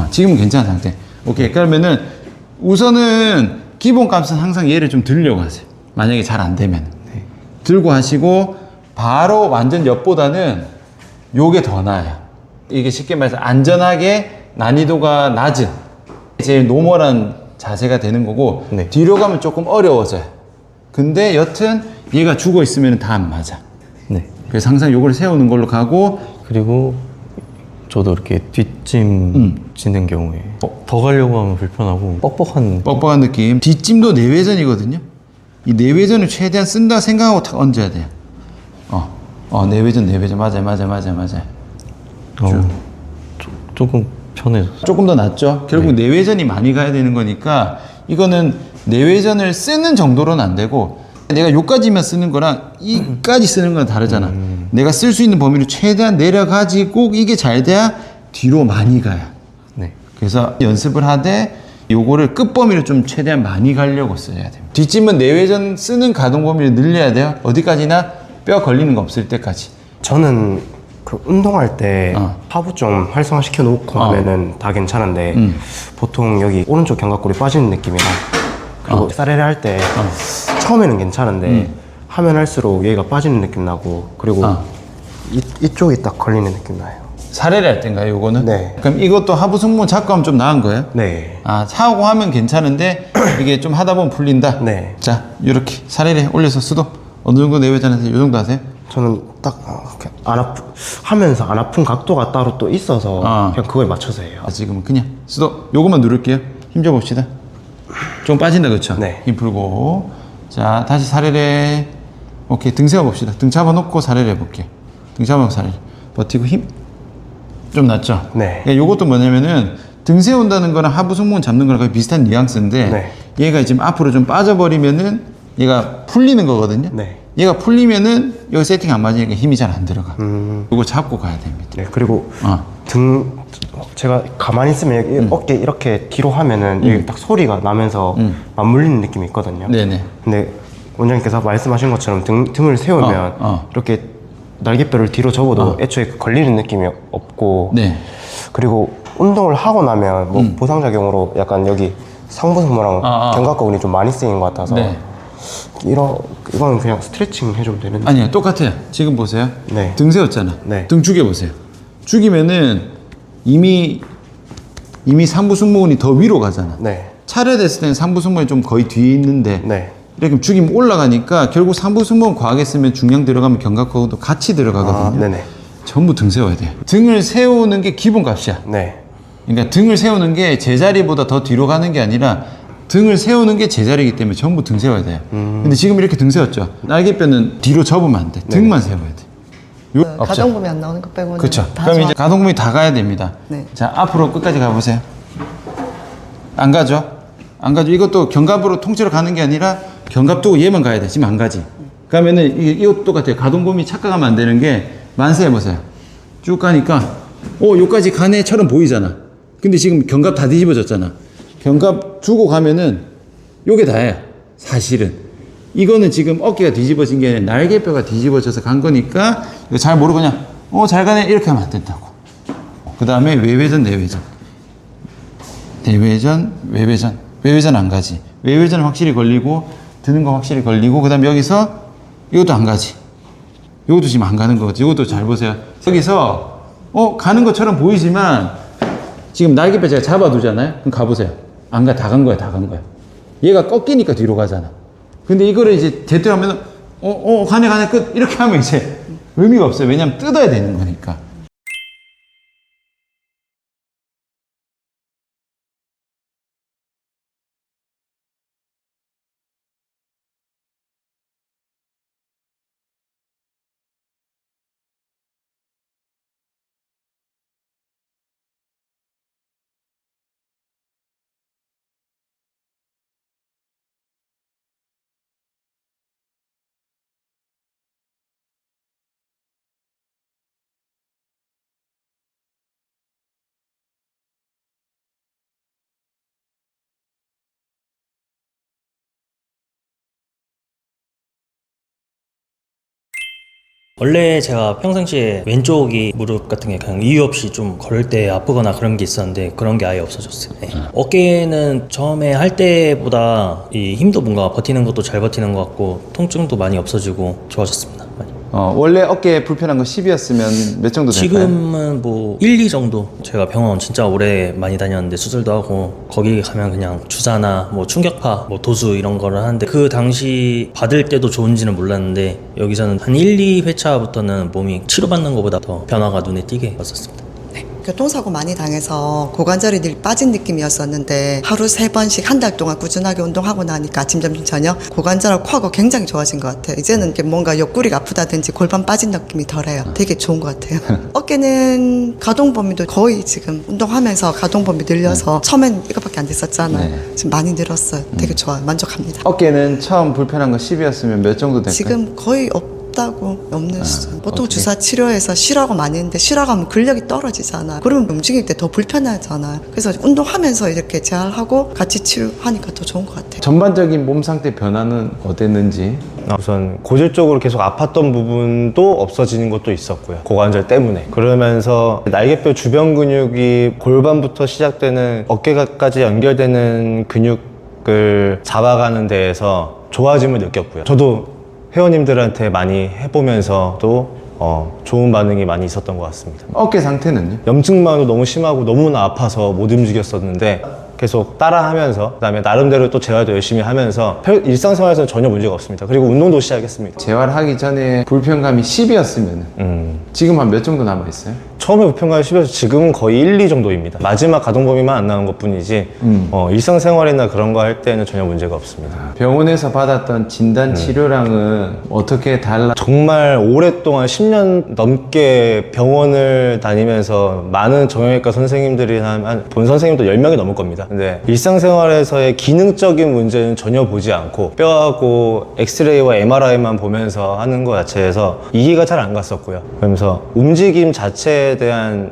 Speaker 1: 지금은 괜찮은 상태. 오케이. 그러면은 우선은 기본 값은 항상 얘를 좀 들려고 하세요. 만약에 잘 안 되면. 들고 하시고 바로 완전 옆보다는 요게 더 나아요. 이게 쉽게 말해서 안전하게 난이도가 낮은 제일 노멀한 자세가 되는 거고
Speaker 2: 네.
Speaker 1: 뒤로 가면 조금 어려워져요. 근데 여튼 얘가 죽어 있으면 다 안 맞아.
Speaker 9: 네.
Speaker 1: 그래서 항상 요걸 세우는 걸로 가고
Speaker 9: 그리고 저도 이렇게 뒷짐 지는 경우에 더 가려고 하면 불편하고 뻑뻑한
Speaker 1: 느낌. 뒷짐도 내외전이거든요. 이 내외전을 최대한 쓴다 생각하고 탁 얹어야 돼요. 내외전 맞아요.
Speaker 9: 조금 편해졌어요.
Speaker 1: 조금 더 낫죠. 결국 내외전이 많이 가야 되는 거니까 이거는 내외전을 쓰는 정도로는 안 되고 내가 요까지만 쓰는 거랑 이까지 쓰는 건 다르잖아. 내가 쓸 수 있는 범위를 최대한 내려가지고 이게 잘 돼야 뒤로 많이 가요.
Speaker 9: 네.
Speaker 1: 그래서 연습을 하되 요거를 끝범위를 좀 최대한 많이 가려고 써야 돼요. 뒷짐은 내외전 쓰는 가동 범위를 늘려야 돼요. 어디까지나 뼈 걸리는 거 없을 때까지.
Speaker 10: 저는 그 운동할 때 하부 좀 활성화시켜 놓고 하면은 다 괜찮은데 보통 여기 오른쪽 견갑골이 빠지는 느낌이라 그리고 사레레 할 때 처음에는 괜찮은데 하면 할수록 여기가 빠지는 느낌 나고 그리고 이쪽이 딱 걸리는 느낌 나요.
Speaker 1: 사례를 할 때인가요, 요거는?
Speaker 10: 네.
Speaker 1: 그럼 이것도 하부 승모 잡고 하면 좀 나은 거예요?
Speaker 10: 네.
Speaker 1: 하고 하면 괜찮은데 이게 좀 하다 보면 풀린다?
Speaker 10: 네.
Speaker 1: 자, 요렇게 사례를 올려서 수도 어느 정도 내외전 하세요? 요 정도 하세요?
Speaker 10: 저는 딱 하면서 안 아픈 각도가 따로 또 있어서 그냥 그거에 맞춰서 해요.
Speaker 1: 지금은 그냥 수도 요것만 누를게요. 힘 줘봅시다. 좀 빠진다, 그쵸?
Speaker 10: 네.
Speaker 1: 힘 풀고. 자, 다시 사례를. 오케이, 등 세워봅시다. 등 잡아놓고 사례를 해볼게요. 등 잡아놓고 사례를. 버티고 힘. 좀 낫죠?
Speaker 10: 네.
Speaker 1: 그러니까 요것도 뭐냐면은 등 세운다는 거랑 하부 승모근 잡는 거랑 거의 비슷한 뉘앙스인데
Speaker 10: 네.
Speaker 1: 얘가 지금 앞으로 좀 빠져버리면은 얘가 풀리는 거거든요.
Speaker 10: 네.
Speaker 1: 얘가 풀리면은 여기 세팅 안 맞으니까 힘이 잘 안 들어가. 요거 잡고 가야 됩니다.
Speaker 10: 네. 그리고 등 제가 가만히 있으면 여기 어깨 이렇게 뒤로 하면은 여기 딱 소리가 나면서 맞물리는 느낌이 있거든요.
Speaker 1: 네네.
Speaker 10: 근데 원장님께서 말씀하신 것처럼 등을 세우면 이렇게 날개뼈를 뒤로 접어도 애초에 걸리는 느낌이 없고
Speaker 1: 네.
Speaker 10: 그리고 운동을 하고 나면 뭐 보상작용으로 약간 여기 상부승모랑 견갑골이 좀 많이 쓰이는 것 같아서
Speaker 1: 네.
Speaker 10: 이거는 그냥 스트레칭 해주면 되는데
Speaker 1: 아니요, 똑같아요. 지금 보세요.
Speaker 10: 네.
Speaker 1: 등 세웠잖아.
Speaker 10: 네.
Speaker 1: 등 죽여보세요. 죽이면은 이미 상부 승모근이 더 위로 가잖아.
Speaker 10: 네.
Speaker 1: 차례됐을 때는 상부 승모근이 좀 거의 뒤에 있는데
Speaker 10: 네.
Speaker 1: 이렇게 죽이면 올라가니까 결국 상부 승모근 과하게 쓰면 중량 들어가면 견갑골도 같이 들어가거든요.
Speaker 10: 네네.
Speaker 1: 전부 등 세워야 돼요. 등을 세우는 게 기본값이야.
Speaker 10: 네.
Speaker 1: 그러니까 등을 세우는 게 제자리보다 더 뒤로 가는 게 아니라 등을 세우는 게 제자리이기 때문에 전부 등 세워야 돼요. 근데 지금 이렇게 등 세웠죠. 날개뼈는 뒤로 접으면 안 돼. 등만 세워야 돼.
Speaker 11: 가동범위 안 나오는 거 빼고는
Speaker 1: 그렇죠.
Speaker 11: 다
Speaker 1: 그럼
Speaker 11: 좋아.
Speaker 1: 이제 가동범위 다 가야 됩니다.
Speaker 11: 네.
Speaker 1: 자, 앞으로 끝까지 가보세요. 안 가죠? 안 가죠. 이것도 견갑으로 통째로 가는 게 아니라 견갑 두고 얘만 가야 돼. 지금 안 가지. 그러면은 이것도 똑같아요. 가동범위 착각하면 안 되는 게 만세 해보세요. 쭉 가니까 요까지 간 애처럼 보이잖아. 근데 지금 견갑 다 뒤집어졌잖아. 견갑 주고 가면은 요게 다예요. 사실은. 이거는 지금 어깨가 뒤집어진 게 아니라 날개뼈가 뒤집어져서 간 거니까 이거 잘 모르고 그냥 잘 가네 이렇게 하면 안 된다고. 그 다음에 외회전, 내회전. 내회전, 외회전. 외회전 안 가지. 외회전은 확실히 걸리고 드는 거 확실히 걸리고 그 다음에 여기서 이것도 안 가지. 이것도 지금 안 가는 거지. 이것도 잘 보세요. 여기서 가는 것처럼 보이지만 지금 날개뼈 제가 잡아두잖아요. 그럼 가보세요. 안 가. 다 간 거야. 다 간 거야. 얘가 꺾이니까 뒤로 가잖아. 근데 이거를 이제 제대로 하면 가네 끝 이렇게 하면 이제 의미가 없어요. 왜냐면 뜯어야 되는 거니까.
Speaker 5: 원래 제가 평상시에 왼쪽이 무릎 같은 게 그냥 이유 없이 좀 걸을 때 아프거나 그런 게 있었는데 그런 게 아예 없어졌어요. 네. 어깨는 처음에 할 때보다 이 힘도 뭔가 버티는 것도 잘 버티는 것 같고 통증도 많이 없어지고 좋아졌습니다. 많이.
Speaker 1: 원래 어깨 불편한 거 10이었으면 몇 정도 될까요?
Speaker 5: 지금은 뭐 1, 2 정도. 제가 병원 진짜 오래 많이 다녔는데 수술도 하고 거기 가면 그냥 주사나 뭐 충격파, 뭐 도수 이런 거를 하는데 그 당시 받을 때도 좋은지는 몰랐는데 여기서는 한 1, 2회차부터는 몸이 치료받는 것보다 더 변화가 눈에 띄게 왔었습니다.
Speaker 11: 교통사고 많이 당해서 고관절이 늘 빠진 느낌이었었는데 하루 3번씩 한 달 동안 꾸준하게 운동하고 나니까 아침, 점심, 저녁 고관절하고 코어가 굉장히 좋아진 것 같아요. 이제는 이렇게 뭔가 옆구리가 아프다든지 골반 빠진 느낌이 덜해요. 되게 좋은 것 같아요. 어깨는 가동 범위도 거의 지금 운동하면서 가동 범위 늘려서 처음엔 이거밖에 안 됐었잖아요. 지금 많이 늘었어요. 되게 좋아요. 만족합니다.
Speaker 1: 어깨는 처음 불편한 거 10이었으면 몇 정도 될까요?
Speaker 11: 지금 거의 없다고 없는 수준. 보통 주사 치료해서 쉬라고 많이 했는데 쉬라고 하면 근력이 떨어지잖아. 그러면 움직일 때 더 불편하잖아. 그래서 운동하면서 이렇게 재활하고 같이 치료하니까 더 좋은 것 같아요.
Speaker 1: 전반적인 몸 상태 변화는 어땠는지?
Speaker 2: 우선 고질적으로 계속 아팠던 부분도 없어지는 것도 있었고요. 고관절 때문에. 그러면서 날개뼈 주변 근육이 골반부터 시작되는 어깨까지 연결되는 근육을 잡아가는 데에서 좋아짐을 느꼈고요. 저도 회원님들한테 많이 해보면서도 좋은 반응이 많이 있었던 것 같습니다.
Speaker 1: 어깨 상태는요?
Speaker 2: 염증만도 너무 심하고 너무나 아파서 못 움직였었는데 계속 따라하면서 그다음에 나름대로 또 재활도 열심히 하면서 일상생활에서는 전혀 문제가 없습니다. 그리고 운동도 시작했습니다.
Speaker 1: 재활하기 전에 불편감이 10이었으면 지금 한 몇 정도 남아있어요?
Speaker 2: 처음에 불편감이 10에서 지금은 거의 1, 2 정도입니다. 마지막 가동 범위만 안 나온 것 뿐이지 일상생활이나 그런 거 할 때는 전혀 문제가 없습니다.
Speaker 1: 병원에서 받았던 진단 치료랑은 어떻게 달라?
Speaker 2: 정말 오랫동안 10년 넘게 병원을 다니면서 많은 정형외과 선생님들이 본 선생님도 10명이 넘을 겁니다. 근데 일상생활에서의 기능적인 문제는 전혀 보지 않고 뼈하고 엑스레이와 MRI만 보면서 하는 것 자체에서 이해가 잘 안 갔었고요. 그러면서 움직임 자체에 대한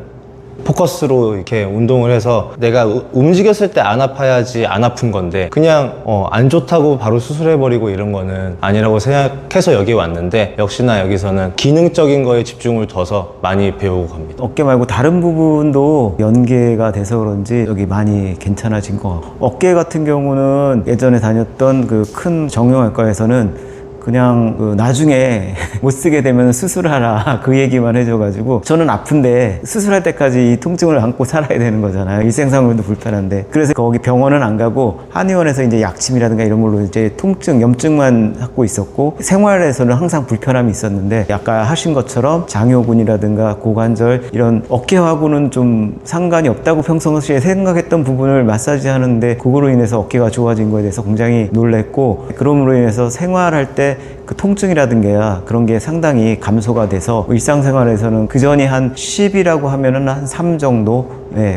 Speaker 2: 포커스로 이렇게 운동을 해서 내가 움직였을 때 안 아파야지 안 아픈 건데 그냥 안 좋다고 바로 수술해버리고 이런 거는 아니라고 생각해서 여기 왔는데 역시나 여기서는 기능적인 거에 집중을 둬서 많이 배우고 갑니다.
Speaker 12: 어깨 말고 다른 부분도 연계가 돼서 그런지 여기 많이 괜찮아진 것 같고 어깨 같은 경우는 예전에 다녔던 그 큰 정형외과에서는 그냥 나중에 못 쓰게 되면 수술하라 그 얘기만 해줘가지고 저는 아픈데 수술할 때까지 이 통증을 안고 살아야 되는 거잖아요. 일생생활도 불편한데 그래서 거기 병원은 안 가고 한의원에서 이제 약침이라든가 이런 걸로 이제 통증, 염증만 갖고 있었고 생활에서는 항상 불편함이 있었는데 아까 하신 것처럼 장요근이라든가 고관절 이런 어깨하고는 좀 상관이 없다고 평상시에 생각했던 부분을 마사지 하는데 그거로 인해서 어깨가 좋아진 거에 대해서 굉장히 놀랬고 그럼으로 인해서 생활할 때 그 통증이라든가 그런 게 상당히 감소가 돼서 일상생활에서는 그전이 한 10이라고 하면은 한 3 정도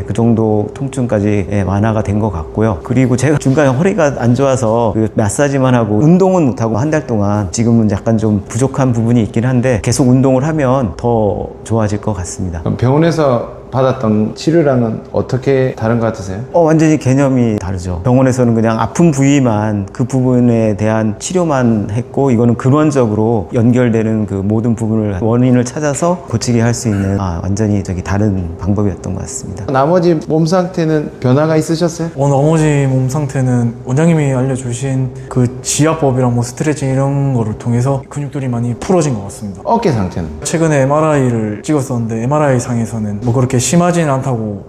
Speaker 12: 그 정도 통증까지 완화가 된 것 같고요. 그리고 제가 중간에 허리가 안 좋아서 그 마사지만 하고 운동은 못하고 한 달 동안 지금은 약간 좀 부족한 부분이 있긴 한데 계속 운동을 하면 더 좋아질 것 같습니다.
Speaker 1: 그럼 병원에서 받았던 치료랑은 어떻게 다른 것 같으세요?
Speaker 12: 완전히 개념이 다르죠. 병원에서는 그냥 아픈 부위만 그 부분에 대한 치료만 했고 이거는 근원적으로 연결되는 그 모든 부분을 원인을 찾아서 고치게 할 수 있는 완전히 다른 방법이었던 것 같습니다.
Speaker 1: 나머지 몸 상태는 변화가 있으셨어요?
Speaker 6: 나머지 몸 상태는 원장님이 알려주신 그 지압법이랑 뭐 스트레칭 이런 거를 통해서 근육들이 많이 풀어진 것 같습니다.
Speaker 1: 어깨 상태는?
Speaker 6: 최근에 MRI를 찍었었는데 MRI 상에서는 뭐 그렇게 심하지는 않다고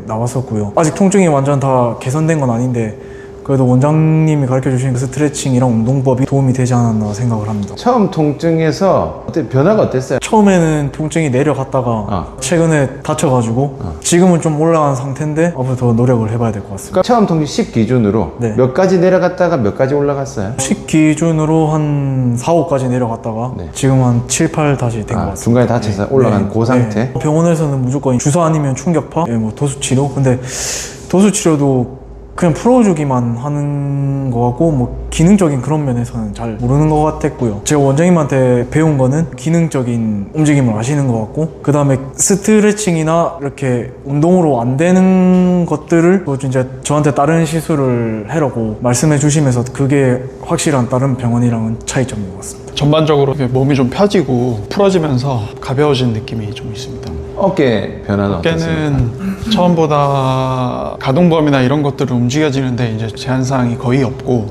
Speaker 6: 나왔었고요. 아직 통증이 완전 다 개선된 건 아닌데 그래도 원장님이 가르쳐주신 그 스트레칭이랑 운동법이 도움이 되지 않았나 생각을 합니다.
Speaker 1: 처음 통증에서 변화가 어땠어요?
Speaker 6: 처음에는 통증이 내려갔다가 최근에 다쳐가지고 지금은 좀 올라간 상태인데 앞으로 더 노력을 해봐야 될 것 같습니다.
Speaker 1: 그러니까 처음 통증 10 기준으로 몇 가지 내려갔다가 몇 가지 올라갔어요?
Speaker 6: 10 기준으로 한 4, 5까지 내려갔다가 지금 한 7, 8 다시 된 것 같습니다.
Speaker 1: 중간에 다쳐서 올라간 그 상태?
Speaker 6: 병원에서는 무조건 주사 아니면 충격파, 뭐 도수치료. 근데 도수치료도 그냥 풀어주기만 하는 것 같고 뭐 기능적인 그런 면에서는 잘 모르는 것 같았고요. 제가 원장님한테 배운 거는 기능적인 움직임을 아시는 것 같고 그 다음에 스트레칭이나 이렇게 운동으로 안 되는 것들을 또 이제 저한테 다른 시술을 해라고 말씀해 주시면서 그게 확실한 다른 병원이랑은 차이점인 것 같습니다. 전반적으로 몸이 좀 펴지고 풀어지면서 가벼워진 느낌이 좀 있습니다.
Speaker 1: 어깨 변화는 어떻습니까?
Speaker 6: 어깨는 처음보다 가동범위나 이런 것들을 움직여지는데 이제 제한사항이 거의 없고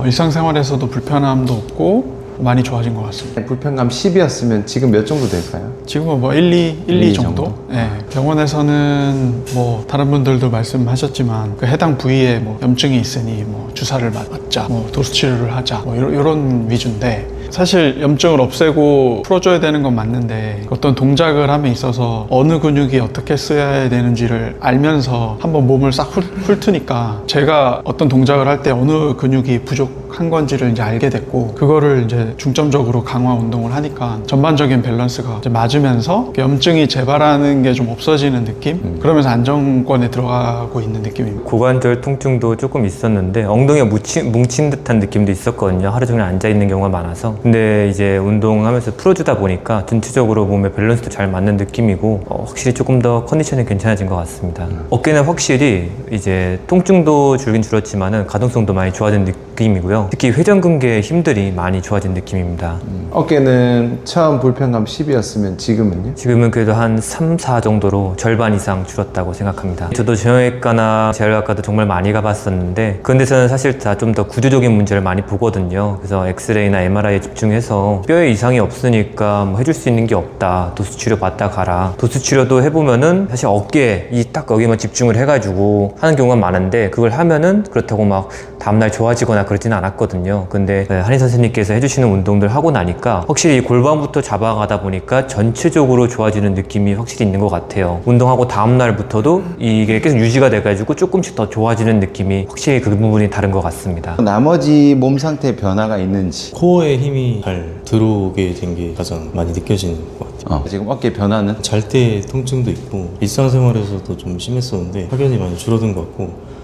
Speaker 6: 일상생활에서도 불편함도 없고 많이 좋아진 것 같습니다.
Speaker 1: 불편감 10이었으면 지금 몇 정도 될까요?
Speaker 6: 지금은 뭐 1, 2 정도? 네. 병원에서는 뭐 다른 분들도 말씀하셨지만 그 해당 부위에 뭐 염증이 있으니 뭐 주사를 맞자, 뭐 도수 치료를 하자, 뭐 이런 위주인데 사실 염증을 없애고 풀어줘야 되는 건 맞는데 어떤 동작을 함에 있어서 어느 근육이 어떻게 써야 되는지를 알면서 한번 몸을 싹 훑으니까 제가 어떤 동작을 할 때 어느 근육이 부족한 건지를 이제 알게 됐고 그거를 이제 중점적으로 강화 운동을 하니까 전반적인 밸런스가 이제 맞으면서 염증이 재발하는 게 좀 없어지는 느낌? 그러면서 안정권에 들어가고 있는 느낌입니다.
Speaker 13: 고관절 통증도 조금 있었는데 엉덩이가 뭉친 듯한 느낌도 있었거든요. 하루 종일 앉아있는 경우가 많아서. 근데 이제 운동하면서 풀어주다 보니까 전체적으로 몸의 밸런스도 잘 맞는 느낌이고 확실히 조금 더 컨디션이 괜찮아진 것 같습니다. 어깨는 확실히 이제 통증도 줄긴 줄었지만은 가동성도 많이 좋아진 느낌이고요. 특히 회전근개의 힘들이 많이 좋아진 느낌입니다.
Speaker 1: 어깨는 처음 불편감 10이었으면 지금은요?
Speaker 13: 지금은 그래도 한 3, 4 정도로 절반 이상 줄었다고 생각합니다. 저도 정형외과나 재활과도 정말 많이 가봤었는데 그런 데서는 사실 다 좀 더 구조적인 문제를 많이 보거든요. 그래서 엑스레이나 MRI에 집중해서 뼈에 이상이 없으니까 뭐 해줄 수 있는 게 없다. 도수치료 받다 가라. 도수치료도 해보면은 사실 어깨에 딱 여기만 집중을 해가지고 하는 경우가 많은데 그걸 하면은 그렇다고 막 다음날 좋아지거나 그러지는 않았거든요. 근데 한의 선생님께서 해주시는 운동들 하고 나니까 확실히 골반부터 잡아가다 보니까 전체적으로 좋아지는 느낌이 확실히 있는 것 같아요. 운동하고 다음날부터도 이게 계속 유지가 돼가지고 조금씩 더 좋아지는 느낌이 확실히 그 부분이 다른 것 같습니다.
Speaker 1: 나머지 몸 상태 변화가 있는지
Speaker 9: 코어에 힘이 잘 들어오게 된 게 가장 많이 느껴지는 것 같아요.
Speaker 1: 지금 어깨 변화는?
Speaker 9: 잘 때 통증도 있고 일상생활에서도 좀 심했었는데 확연히 많이 줄어든 것 같고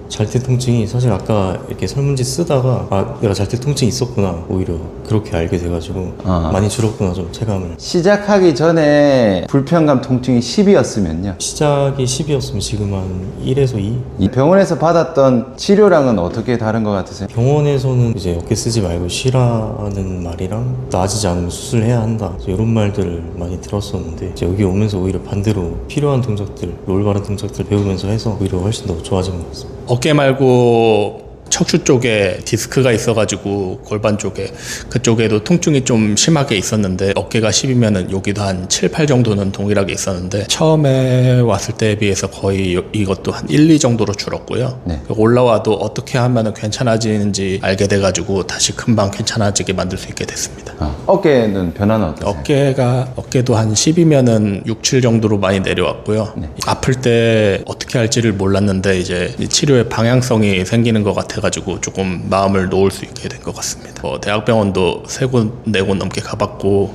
Speaker 9: 잘 때 통증이 사실 아까 이렇게 설문지 쓰다가 내가 잘 때 통증이 있었구나 오히려 그렇게 알게 돼가지고 많이 줄었구나 좀 체감을.
Speaker 1: 시작하기 전에 불편감 통증이 10이었으면요?
Speaker 9: 시작이 10이었으면 지금 한 1에서 2?
Speaker 1: 이 병원에서 받았던 치료랑은 어떻게 다른 것 같으세요?
Speaker 9: 병원에서는 이제 어깨 쓰지 말고 쉬라는 말이랑 나아지지 않으면 수술해야 한다 이런 말들을 많이 들었었는데 이제 여기 오면서 오히려 반대로 필요한 동작들 올바른 동작들 배우면서 해서 오히려 훨씬 더 좋아진 것 같습니다.
Speaker 7: 어깨 말고 척추 쪽에 디스크가 있어가지고 골반 쪽에 그쪽에도 통증이 좀 심하게 있었는데 어깨가 10이면은 여기도 한 7, 8 정도는 동일하게 있었는데 처음에 왔을 때에 비해서 거의 이것도 한 1, 2 정도로 줄었고요.
Speaker 1: 네.
Speaker 7: 올라와도 어떻게 하면 괜찮아지는지 알게 돼가지고 다시 금방 괜찮아지게 만들 수 있게 됐습니다.
Speaker 1: 어깨는 변화는 어떠세요?
Speaker 7: 어깨도 한 10이면은 6, 7 정도로 많이 내려왔고요.
Speaker 1: 네.
Speaker 7: 아플 때 어떻게 할지를 몰랐는데 이제 치료의 방향성이 생기는 것 같아가지고 조금 마음을 놓을 수 있게 된 것 같습니다. 대학병원도 3곳, 4곳 넘게 가봤고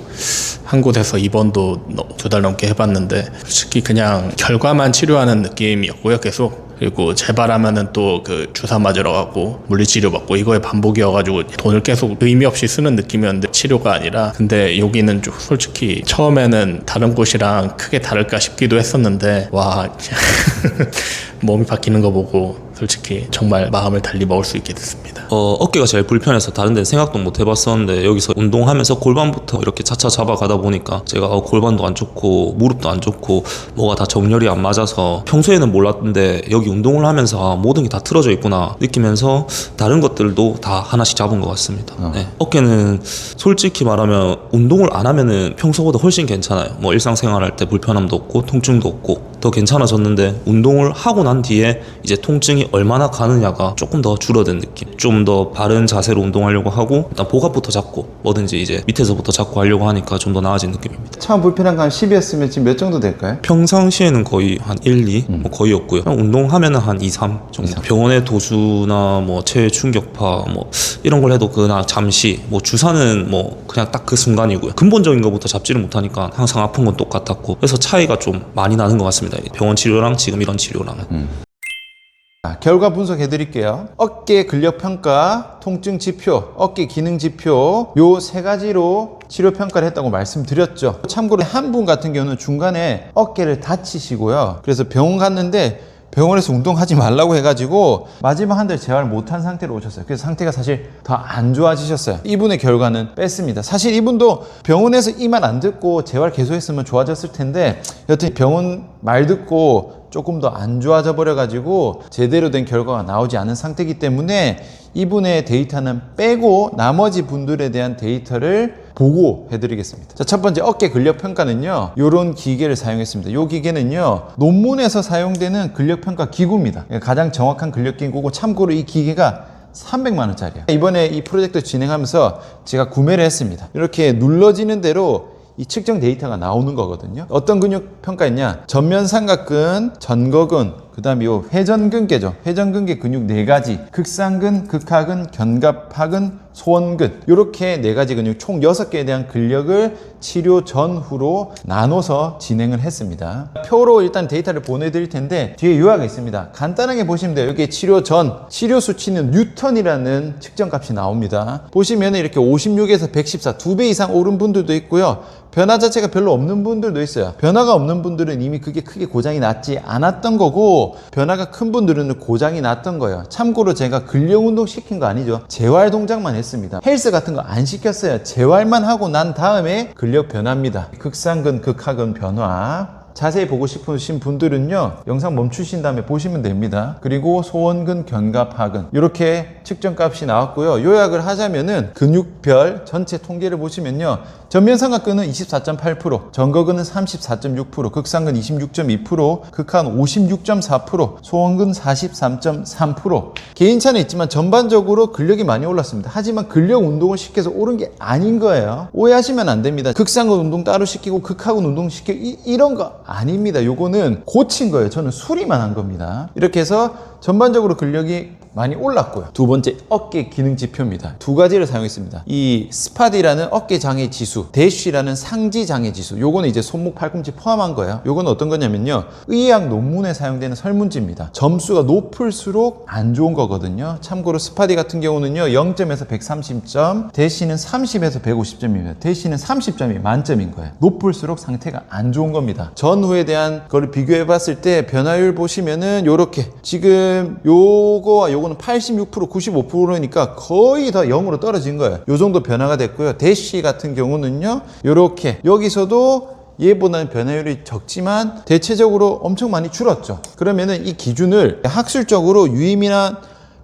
Speaker 7: 한 곳에서 입원도 2달 넘게 해봤는데 솔직히 그냥 결과만 치료하는 느낌이었고요. 계속. 그리고 재발하면은 또 그 주사 맞으러 가고 물리치료 받고 이거의 반복이어가지고 돈을 계속 의미 없이 쓰는 느낌이었는데 치료가 아니라 근데 여기는 좀 솔직히 처음에는 다른 곳이랑 크게 다를까 싶기도 했었는데 와 몸이 바뀌는 거 보고 솔직히 정말 마음을 달리 먹을 수 있게 됐습니다.
Speaker 8: 어깨가 제일 불편해서 다른 데는 생각도 못 해봤었는데 여기서 운동하면서 골반부터 이렇게 차차 잡아가다 보니까 제가 골반도 안 좋고 무릎도 안 좋고 뭐가 다 정렬이 안 맞아서 평소에는 몰랐는데 여기 운동을 하면서 모든 게 다 틀어져 있구나 느끼면서 다른 것들도 다 하나씩 잡은 것 같습니다. 네. 어깨는 솔직히 말하면 운동을 안 하면은 평소보다 훨씬 괜찮아요. 뭐 일상생활 할 때 불편함도 없고 통증도 없고 더 괜찮아졌는데 운동을 하고 난 뒤에 이제 통증이 얼마나 가느냐가 조금 더 줄어든 느낌. 좀 더 바른 자세로 운동하려고 하고 일단 복압부터 잡고 뭐든지 이제 밑에서부터 잡고 하려고 하니까 좀 더 나아진 느낌입니다.
Speaker 1: 처음 불편함감 10이었으면 지금 몇 정도 될까요?
Speaker 8: 평상시에는 거의 한 1, 2 뭐 거의 없고요. 운동하면은 한 2, 3 정도. 병원의 도수나 뭐 체외 충격파 뭐 이런 걸 해도 그나 잠시 뭐 주사는 뭐 그냥 딱 그 순간이고요. 근본적인 것부터 잡지를 못하니까 항상 아픈 건 똑같았고 그래서 차이가 좀 많이 나는 것 같습니다. 병원 치료랑 지금 이런 치료랑은.
Speaker 1: 결과 분석해 드릴게요. 어깨 근력 평가, 통증 지표, 어깨 기능 지표 요 3가지로 치료 평가를 했다고 말씀드렸죠. 참고로 한 분 같은 경우는 중간에 어깨를 다치시고요. 그래서 병원 갔는데 병원에서 운동하지 말라고 해가지고 마지막 한 달 재활 못한 상태로 오셨어요. 그래서 상태가 사실 더 안 좋아지셨어요. 이분의 결과는 뺐습니다. 사실 이분도 병원에서 이 말 안 듣고 재활 계속했으면 좋아졌을 텐데 여튼 병원 말 듣고 조금 더 안 좋아져 버려가지고 제대로 된 결과가 나오지 않은 상태이기 때문에 이분의 데이터는 빼고 나머지 분들에 대한 데이터를 보고해드리겠습니다. 자, 첫 번째 어깨 근력 평가는요, 요런 기계를 사용했습니다. 요 기계는요, 논문에서 사용되는 근력 평가 기구입니다. 가장 정확한 근력 기구고, 참고로 이 기계가 300만 원짜리야. 이번에 이 프로젝트 진행하면서 제가 구매를 했습니다. 이렇게 눌러지는 대로 이 측정 데이터가 나오는 거거든요. 어떤 근육 평가였냐? 전면 삼각근, 전거근, 그 다음에 요 회전근개죠. 회전근개 근육 4가지, 극상근, 극하근, 견갑하근, 소원근, 이렇게 4가지 근육 총 6개에 대한 근력을 치료 전후로 나눠서 진행을 했습니다. 표로 일단 데이터를 보내드릴 텐데 뒤에 요약이 있습니다. 간단하게 보시면 돼요. 여기 치료 전, 치료 수치는 뉴턴이라는 측정값이 나옵니다. 보시면 이렇게 56에서 114, 2배 이상 오른 분들도 있고요. 변화 자체가 별로 없는 분들도 있어요. 변화가 없는 분들은 이미 그게 크게 고장이 났지 않았던 거고, 변화가 큰 분들은 고장이 났던 거예요. 참고로 제가 근력 운동 시킨 거 아니죠. 재활 동작만 했습니다. 헬스 같은 거 안 시켰어요. 재활만 하고 난 다음에 근력 변화입니다. 극상근, 극하근 변화. 자세히 보고 싶으신 분들은요, 영상 멈추신 다음에 보시면 됩니다. 그리고 소원근, 견갑하근 이렇게 측정값이 나왔고요. 요약을 하자면은 근육별 전체 통계를 보시면요, 전면 삼각근은 24.8%, 전거근은 34.6%, 극상근 26.2%, 극하근 56.4%, 소원근 43.3%. 개인차는 있지만 전반적으로 근력이 많이 올랐습니다. 하지만 근력 운동을 시켜서 오른 게 아닌 거예요. 오해하시면 안 됩니다. 극상근 운동 따로 시키고 극하근 운동 시키고 이런 거 아닙니다. 요거는 고친 거예요. 저는 수리만 한 겁니다. 이렇게 해서 전반적으로 근력이 많이 올랐고요. 두 번째, 어깨 기능 지표입니다. 2가지를 사용했습니다. 이 스파디라는 어깨 장애 지수, 대쉬라는 상지 장애 지수. 요거는 이제 손목, 팔꿈치 포함한 거예요. 요거는 어떤 거냐면요, 의학 논문에 사용되는 설문지입니다. 점수가 높을수록 안 좋은 거거든요. 참고로 스파디 같은 경우는요, 0점에서 130점, 대쉬는 30에서 150점입니다. 대쉬는 30점이 만점인 거예요. 높을수록 상태가 안 좋은 겁니다. 전후에 대한 거를 비교해 봤을 때 변화율 보시면은 요렇게 지금 요거와 요거는 86%, 95%니까 거의 다 0으로 떨어진 거예요. 요 정도 변화가 됐고요. 대쉬 같은 경우는요, 요렇게 여기서도 얘보다는 변화율이 적지만 대체적으로 엄청 많이 줄었죠. 그러면은 이 기준을 학술적으로 유의미한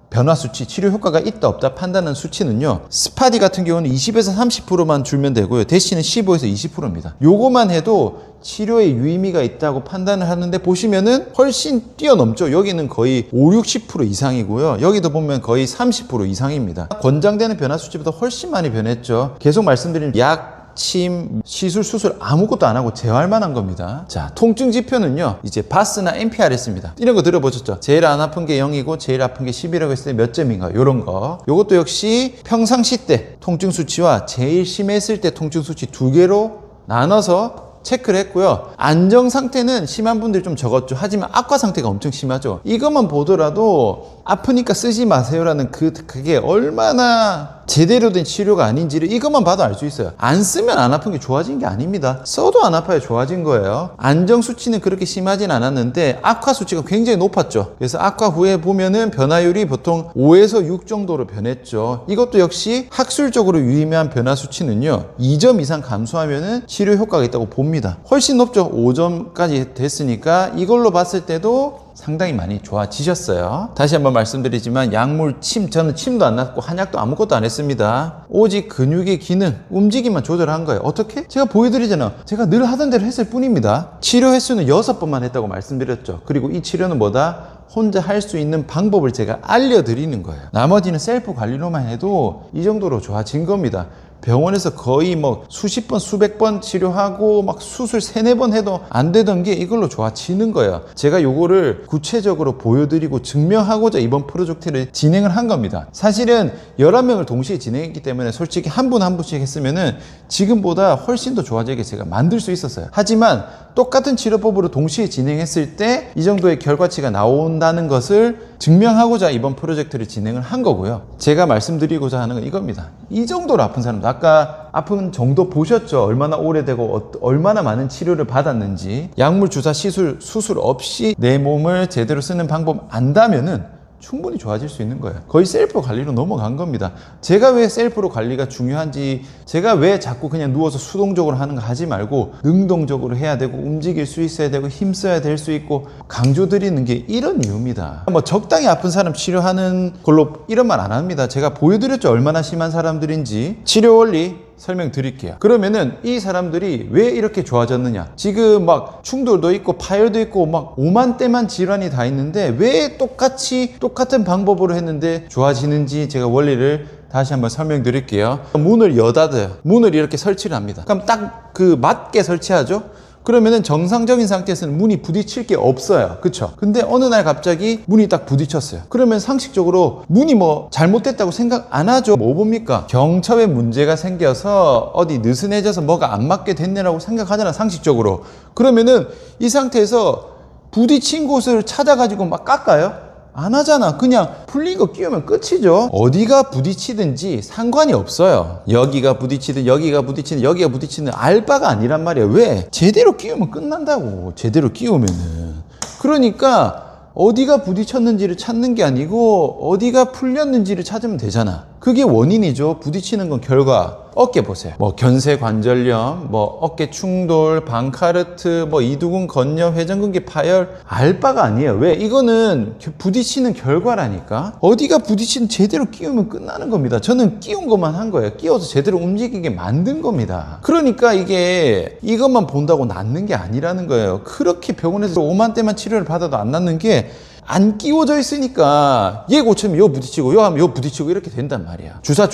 Speaker 1: 변화 수치, 치료 효과가 있다 없다 판단하는 수치는요, 스파디 같은 경우는 20에서 30%만 줄면 되고요, 대시는 15에서 20%입니다. 요거만 해도 치료에 유의미가 있다고 판단을 하는데, 보시면은 훨씬 뛰어넘죠. 여기는 거의 5, 60% 이상이고요. 여기도 보면 거의 30% 이상입니다. 권장되는 변화 수치보다 훨씬 많이 변했죠. 계속 말씀드린 약, 침, 시술, 수술 아무것도 안 하고 재활만 한 겁니다. 자, 통증 지표는요, 이제 바스나 NPRS입니다. 이런 거 들어보셨죠? 제일 안 아픈 게 0이고 제일 아픈 게 10이라고 했을 때 몇 점인가, 요런 거. 요것도 역시 평상시 때 통증 수치와 제일 심했을 때 통증 수치 2개로 나눠서 체크를 했고요. 안정 상태는 심한 분들이 좀 적었죠. 하지만 악화 상태가 엄청 심하죠. 이것만 보더라도 아프니까 쓰지 마세요라는 그게 얼마나 제대로 된 치료가 아닌지를 이것만 봐도 알 수 있어요. 안 쓰면 안 아픈 게 좋아진 게 아닙니다. 써도 안 아파야 좋아진 거예요. 안정 수치는 그렇게 심하진 않았는데 악화 수치가 굉장히 높았죠. 그래서 악화 후에 보면은 변화율이 보통 5에서 6 정도로 변했죠. 이것도 역시 학술적으로 유의미한 변화 수치는요, 2점 이상 감소하면은 치료 효과가 있다고 봅니다. 훨씬 높죠. 5점까지 됐으니까 이걸로 봤을 때도 상당히 많이 좋아지셨어요. 다시 한번 말씀드리지만 약물, 침, 저는 침도 안 놨고 한약도 아무것도 안 했습니다. 오직 근육의 기능, 움직임만 조절한 거예요. 어떻게? 제가 보여드리잖아요. 제가 늘 하던 대로 했을 뿐입니다. 치료 횟수는 6번만 했다고 말씀드렸죠. 그리고 이 치료는 뭐다? 혼자 할 수 있는 방법을 제가 알려드리는 거예요. 나머지는 셀프 관리로만 해도 이 정도로 좋아진 겁니다. 병원에서 거의 뭐 수십 번, 수백 번 치료하고 막 수술 3-4번 해도 안 되던 게 이걸로 좋아지는 거예요. 제가 요거를 구체적으로 보여드리고 증명하고자 이번 프로젝트를 진행을 한 겁니다. 사실은 11명을 동시에 진행했기 때문에 솔직히 한 분 한 분씩 했으면은 지금보다 훨씬 더 좋아지게 제가 만들 수 있었어요. 하지만 똑같은 치료법으로 동시에 진행했을 때 이 정도의 결과치가 나온다는 것을 증명하고자 이번 프로젝트를 진행을 한 거고요. 제가 말씀드리고자 하는 건 이겁니다. 이 정도로 아픈 사람도, 아까 아픈 정도 보셨죠? 얼마나 오래되고 얼마나 많은 치료를 받았는지. 약물, 주사, 시술, 수술 없이 내 몸을 제대로 쓰는 방법 안다면은 충분히 좋아질 수 있는 거예요. 거의 셀프 관리로 넘어간 겁니다. 제가 왜 셀프로 관리가 중요한지, 제가 왜 자꾸 그냥 누워서 수동적으로 하는 거 하지 말고 능동적으로 해야 되고 움직일 수 있어야 되고 힘써야 될 수 있고 강조드리는 게 이런 이유입니다. 뭐 적당히 아픈 사람 치료하는 걸로 이런 말 안 합니다. 제가 보여드렸죠, 얼마나 심한 사람들인지. 치료 원리 설명드릴게요. 그러면은 이 사람들이 왜 이렇게 좋아졌느냐, 지금 막 충돌도 있고 파열도 있고 막 5만 대만 질환이 다 있는데 왜 똑같은 방법으로 했는데 좋아지는지 제가 원리를 다시 한번 설명드릴게요. 문을 여닫아요. 문을 이렇게 설치를 합니다. 그럼 딱 그 맞게 설치하죠. 그러면은 정상적인 상태에서는 문이 부딪힐 게 없어요. 그쵸? 근데 어느 날 갑자기 문이 딱 부딪혔어요. 그러면 상식적으로 문이 뭐 잘못됐다고 생각 안 하죠. 뭐 봅니까? 경첩에 문제가 생겨서 어디 느슨해져서 뭐가 안 맞게 됐네라고 생각하잖아, 상식적으로. 그러면은 이 상태에서 부딪힌 곳을 찾아가지고 막 깎아요? 안 하잖아. 그냥 풀린 거 끼우면 끝이죠. 어디가 부딪히든지 상관이 없어요. 여기가 부딪히든 여기가 부딪히든 여기가 부딪히든 알 바가 아니란 말이에요. 왜? 제대로 끼우면 끝난다고. 제대로 끼우면은. 그러니까 어디가 부딪혔는지를 찾는 게 아니고 어디가 풀렸는지를 찾으면 되잖아. 그게 원인이죠. 부딪히는 건 결과. 어깨 보세요. 뭐 견쇄관절염, 뭐 어깨 충돌, 방카르트, 뭐 이두근 건염, 회전근개 파열, 알 바가 아니에요. 왜? 이거는 부딪히는 결과라니까. 어디가 부딪히는 제대로 끼우면 끝나는 겁니다. 저는 끼운 것만 한 거예요. 끼워서 제대로 움직이게 만든 겁니다. 그러니까 이게 이것만 본다고 낫는 게 아니라는 거예요. 그렇게 병원에서 5만 대만 치료를 받아도 안 낫는 게 안 끼워져 있으니까 얘 고치면 요 부딪히고 요 하면 요 부딪히고 이렇게 된단 말이야. 주사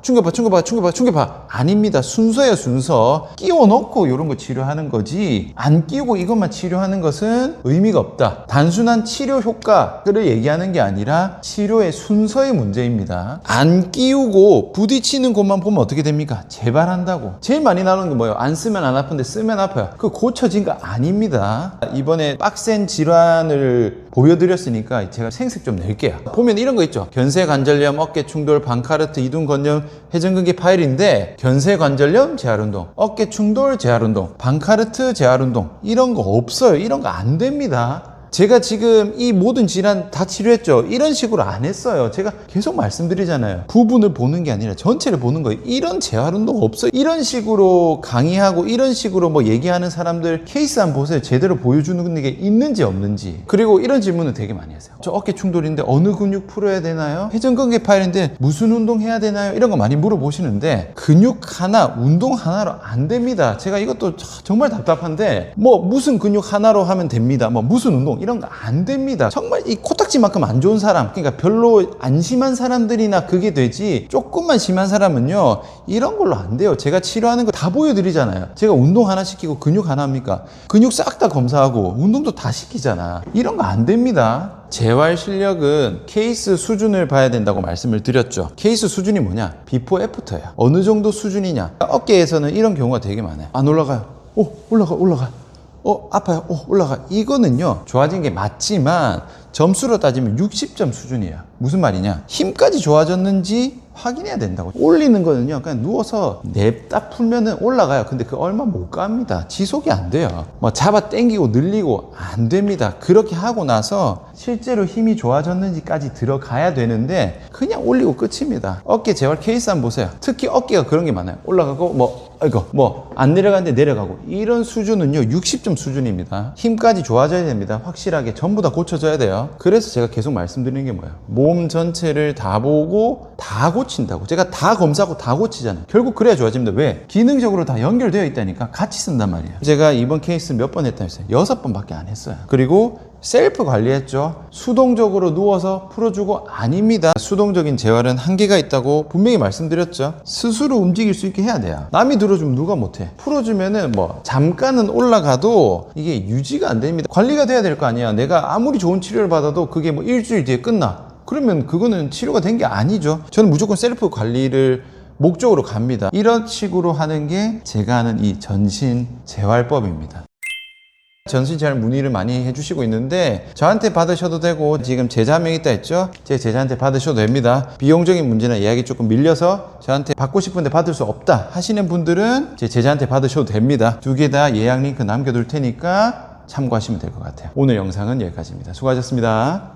Speaker 1: 충격파 아닙니다. 순서예요, 순서. 끼워 넣고 이런 거 치료하는 거지, 안 끼우고 이것만 치료하는 것은 의미가 없다. 단순한 치료 효과를 얘기하는 게 아니라 치료의 순서의 문제입니다. 안 끼우고 부딪히는 곳만 보면 어떻게 됩니까? 재발한다고. 제일 많이 나오는 게 뭐예요? 안 쓰면 안 아픈데 쓰면 아파요. 그거 고쳐진 거 아닙니다. 이번에 빡센 질환을 보여드렸으니까 제가 생색 좀 낼게요. 보면 이런 거 있죠. 견쇄관절염, 어깨 충돌, 방카르트, 이두근 건염, 회전근개 파열인데 견쇄관절염 재활운동, 어깨 충돌 재활운동, 방카르트 재활운동 이런 거 없어요. 이런 거 안 됩니다. 제가 지금 이 모든 질환 다 치료했죠. 이런 식으로 안 했어요. 제가 계속 말씀드리잖아요. 부분을 보는 게 아니라 전체를 보는 거예요. 이런 재활운동 없어요. 이런 식으로 강의하고 이런 식으로 뭐 얘기하는 사람들 케이스 한번 보세요. 제대로 보여주는 게 있는지 없는지. 그리고 이런 질문을 되게 많이 하세요. 저 어깨 충돌인데 어느 근육 풀어야 되나요? 회전근개 파열인데 무슨 운동 해야 되나요? 이런 거 많이 물어보시는데 근육 하나, 운동 하나로 안 됩니다. 제가 이것도 정말 답답한데 뭐 무슨 근육 하나로 하면 됩니다. 뭐 무슨 운동 이런 거 안 됩니다. 정말 이 코딱지만큼 안 좋은 사람, 그러니까 별로 안 심한 사람들이나 그게 되지, 조금만 심한 사람은요 이런 걸로 안 돼요. 제가 치료하는 거 다 보여드리잖아요. 제가 운동 하나 시키고 근육 하나 합니까? 근육 싹 다 검사하고 운동도 다 시키잖아. 이런 거 안 됩니다. 재활 실력은 케이스 수준을 봐야 된다고 말씀을 드렸죠. 케이스 수준이 뭐냐? 비포 애프터야. 어느 정도 수준이냐? 어깨에서는 이런 경우가 되게 많아요. 안 올라가요. 올라가. 아파요. 올라가. 이거는요, 좋아진 게 맞지만 점수로 따지면 60점 수준이에요. 무슨 말이냐? 힘까지 좋아졌는지 확인해야 된다고. 올리는 거는요, 그냥 누워서 냅다 풀면은 올라가요. 근데 그 얼마 못 갑니다. 지속이 안 돼요. 뭐 잡아 당기고 늘리고 안 됩니다. 그렇게 하고 나서 실제로 힘이 좋아졌는지까지 들어가야 되는데 그냥 올리고 끝입니다. 어깨 재활 케이스 한번 보세요. 특히 어깨가 그런 게 많아요. 올라가고 안 내려가는데 내려가고. 이런 수준은요 60점 수준입니다. 힘까지 좋아져야 됩니다. 확실하게 전부 다 고쳐져야 돼요. 그래서 제가 계속 말씀드리는 게 뭐예요? 몸 전체를 다 보고 다 고친다고. 제가 다 검사하고 다 고치잖아요. 결국 그래야 좋아집니다. 왜? 기능적으로 다 연결되어 있다니까. 같이 쓴단 말이에요. 제가 이번 케이스 몇 번 했다 했어요? 6번밖에 안 했어요. 그리고 셀프 관리했죠. 수동적으로 누워서 풀어주고 아닙니다. 수동적인 재활은 한계가 있다고 분명히 말씀드렸죠. 스스로 움직일 수 있게 해야 돼요. 남이 들어주면 누가 못해. 풀어주면은 뭐 잠깐은 올라가도 이게 유지가 안 됩니다. 관리가 돼야 될 거 아니야. 내가 아무리 좋은 치료를 받아도 그게 뭐 일주일 뒤에 끝나. 그러면 그거는 치료가 된 게 아니죠. 저는 무조건 셀프 관리를 목적으로 갑니다. 이런 식으로 하는 게 제가 하는 이 전신 재활법입니다. 전신재활 문의를 많이 해주시고 있는데 저한테 받으셔도 되고, 지금 제자 한 명 있다 했죠? 제 제자한테 받으셔도 됩니다. 비용적인 문제나 예약이 조금 밀려서 저한테 받고 싶은데 받을 수 없다 하시는 분들은 제 제자한테 받으셔도 됩니다. 두 개 다 예약 링크 남겨둘 테니까 참고하시면 될 것 같아요. 오늘 영상은 여기까지입니다. 수고하셨습니다.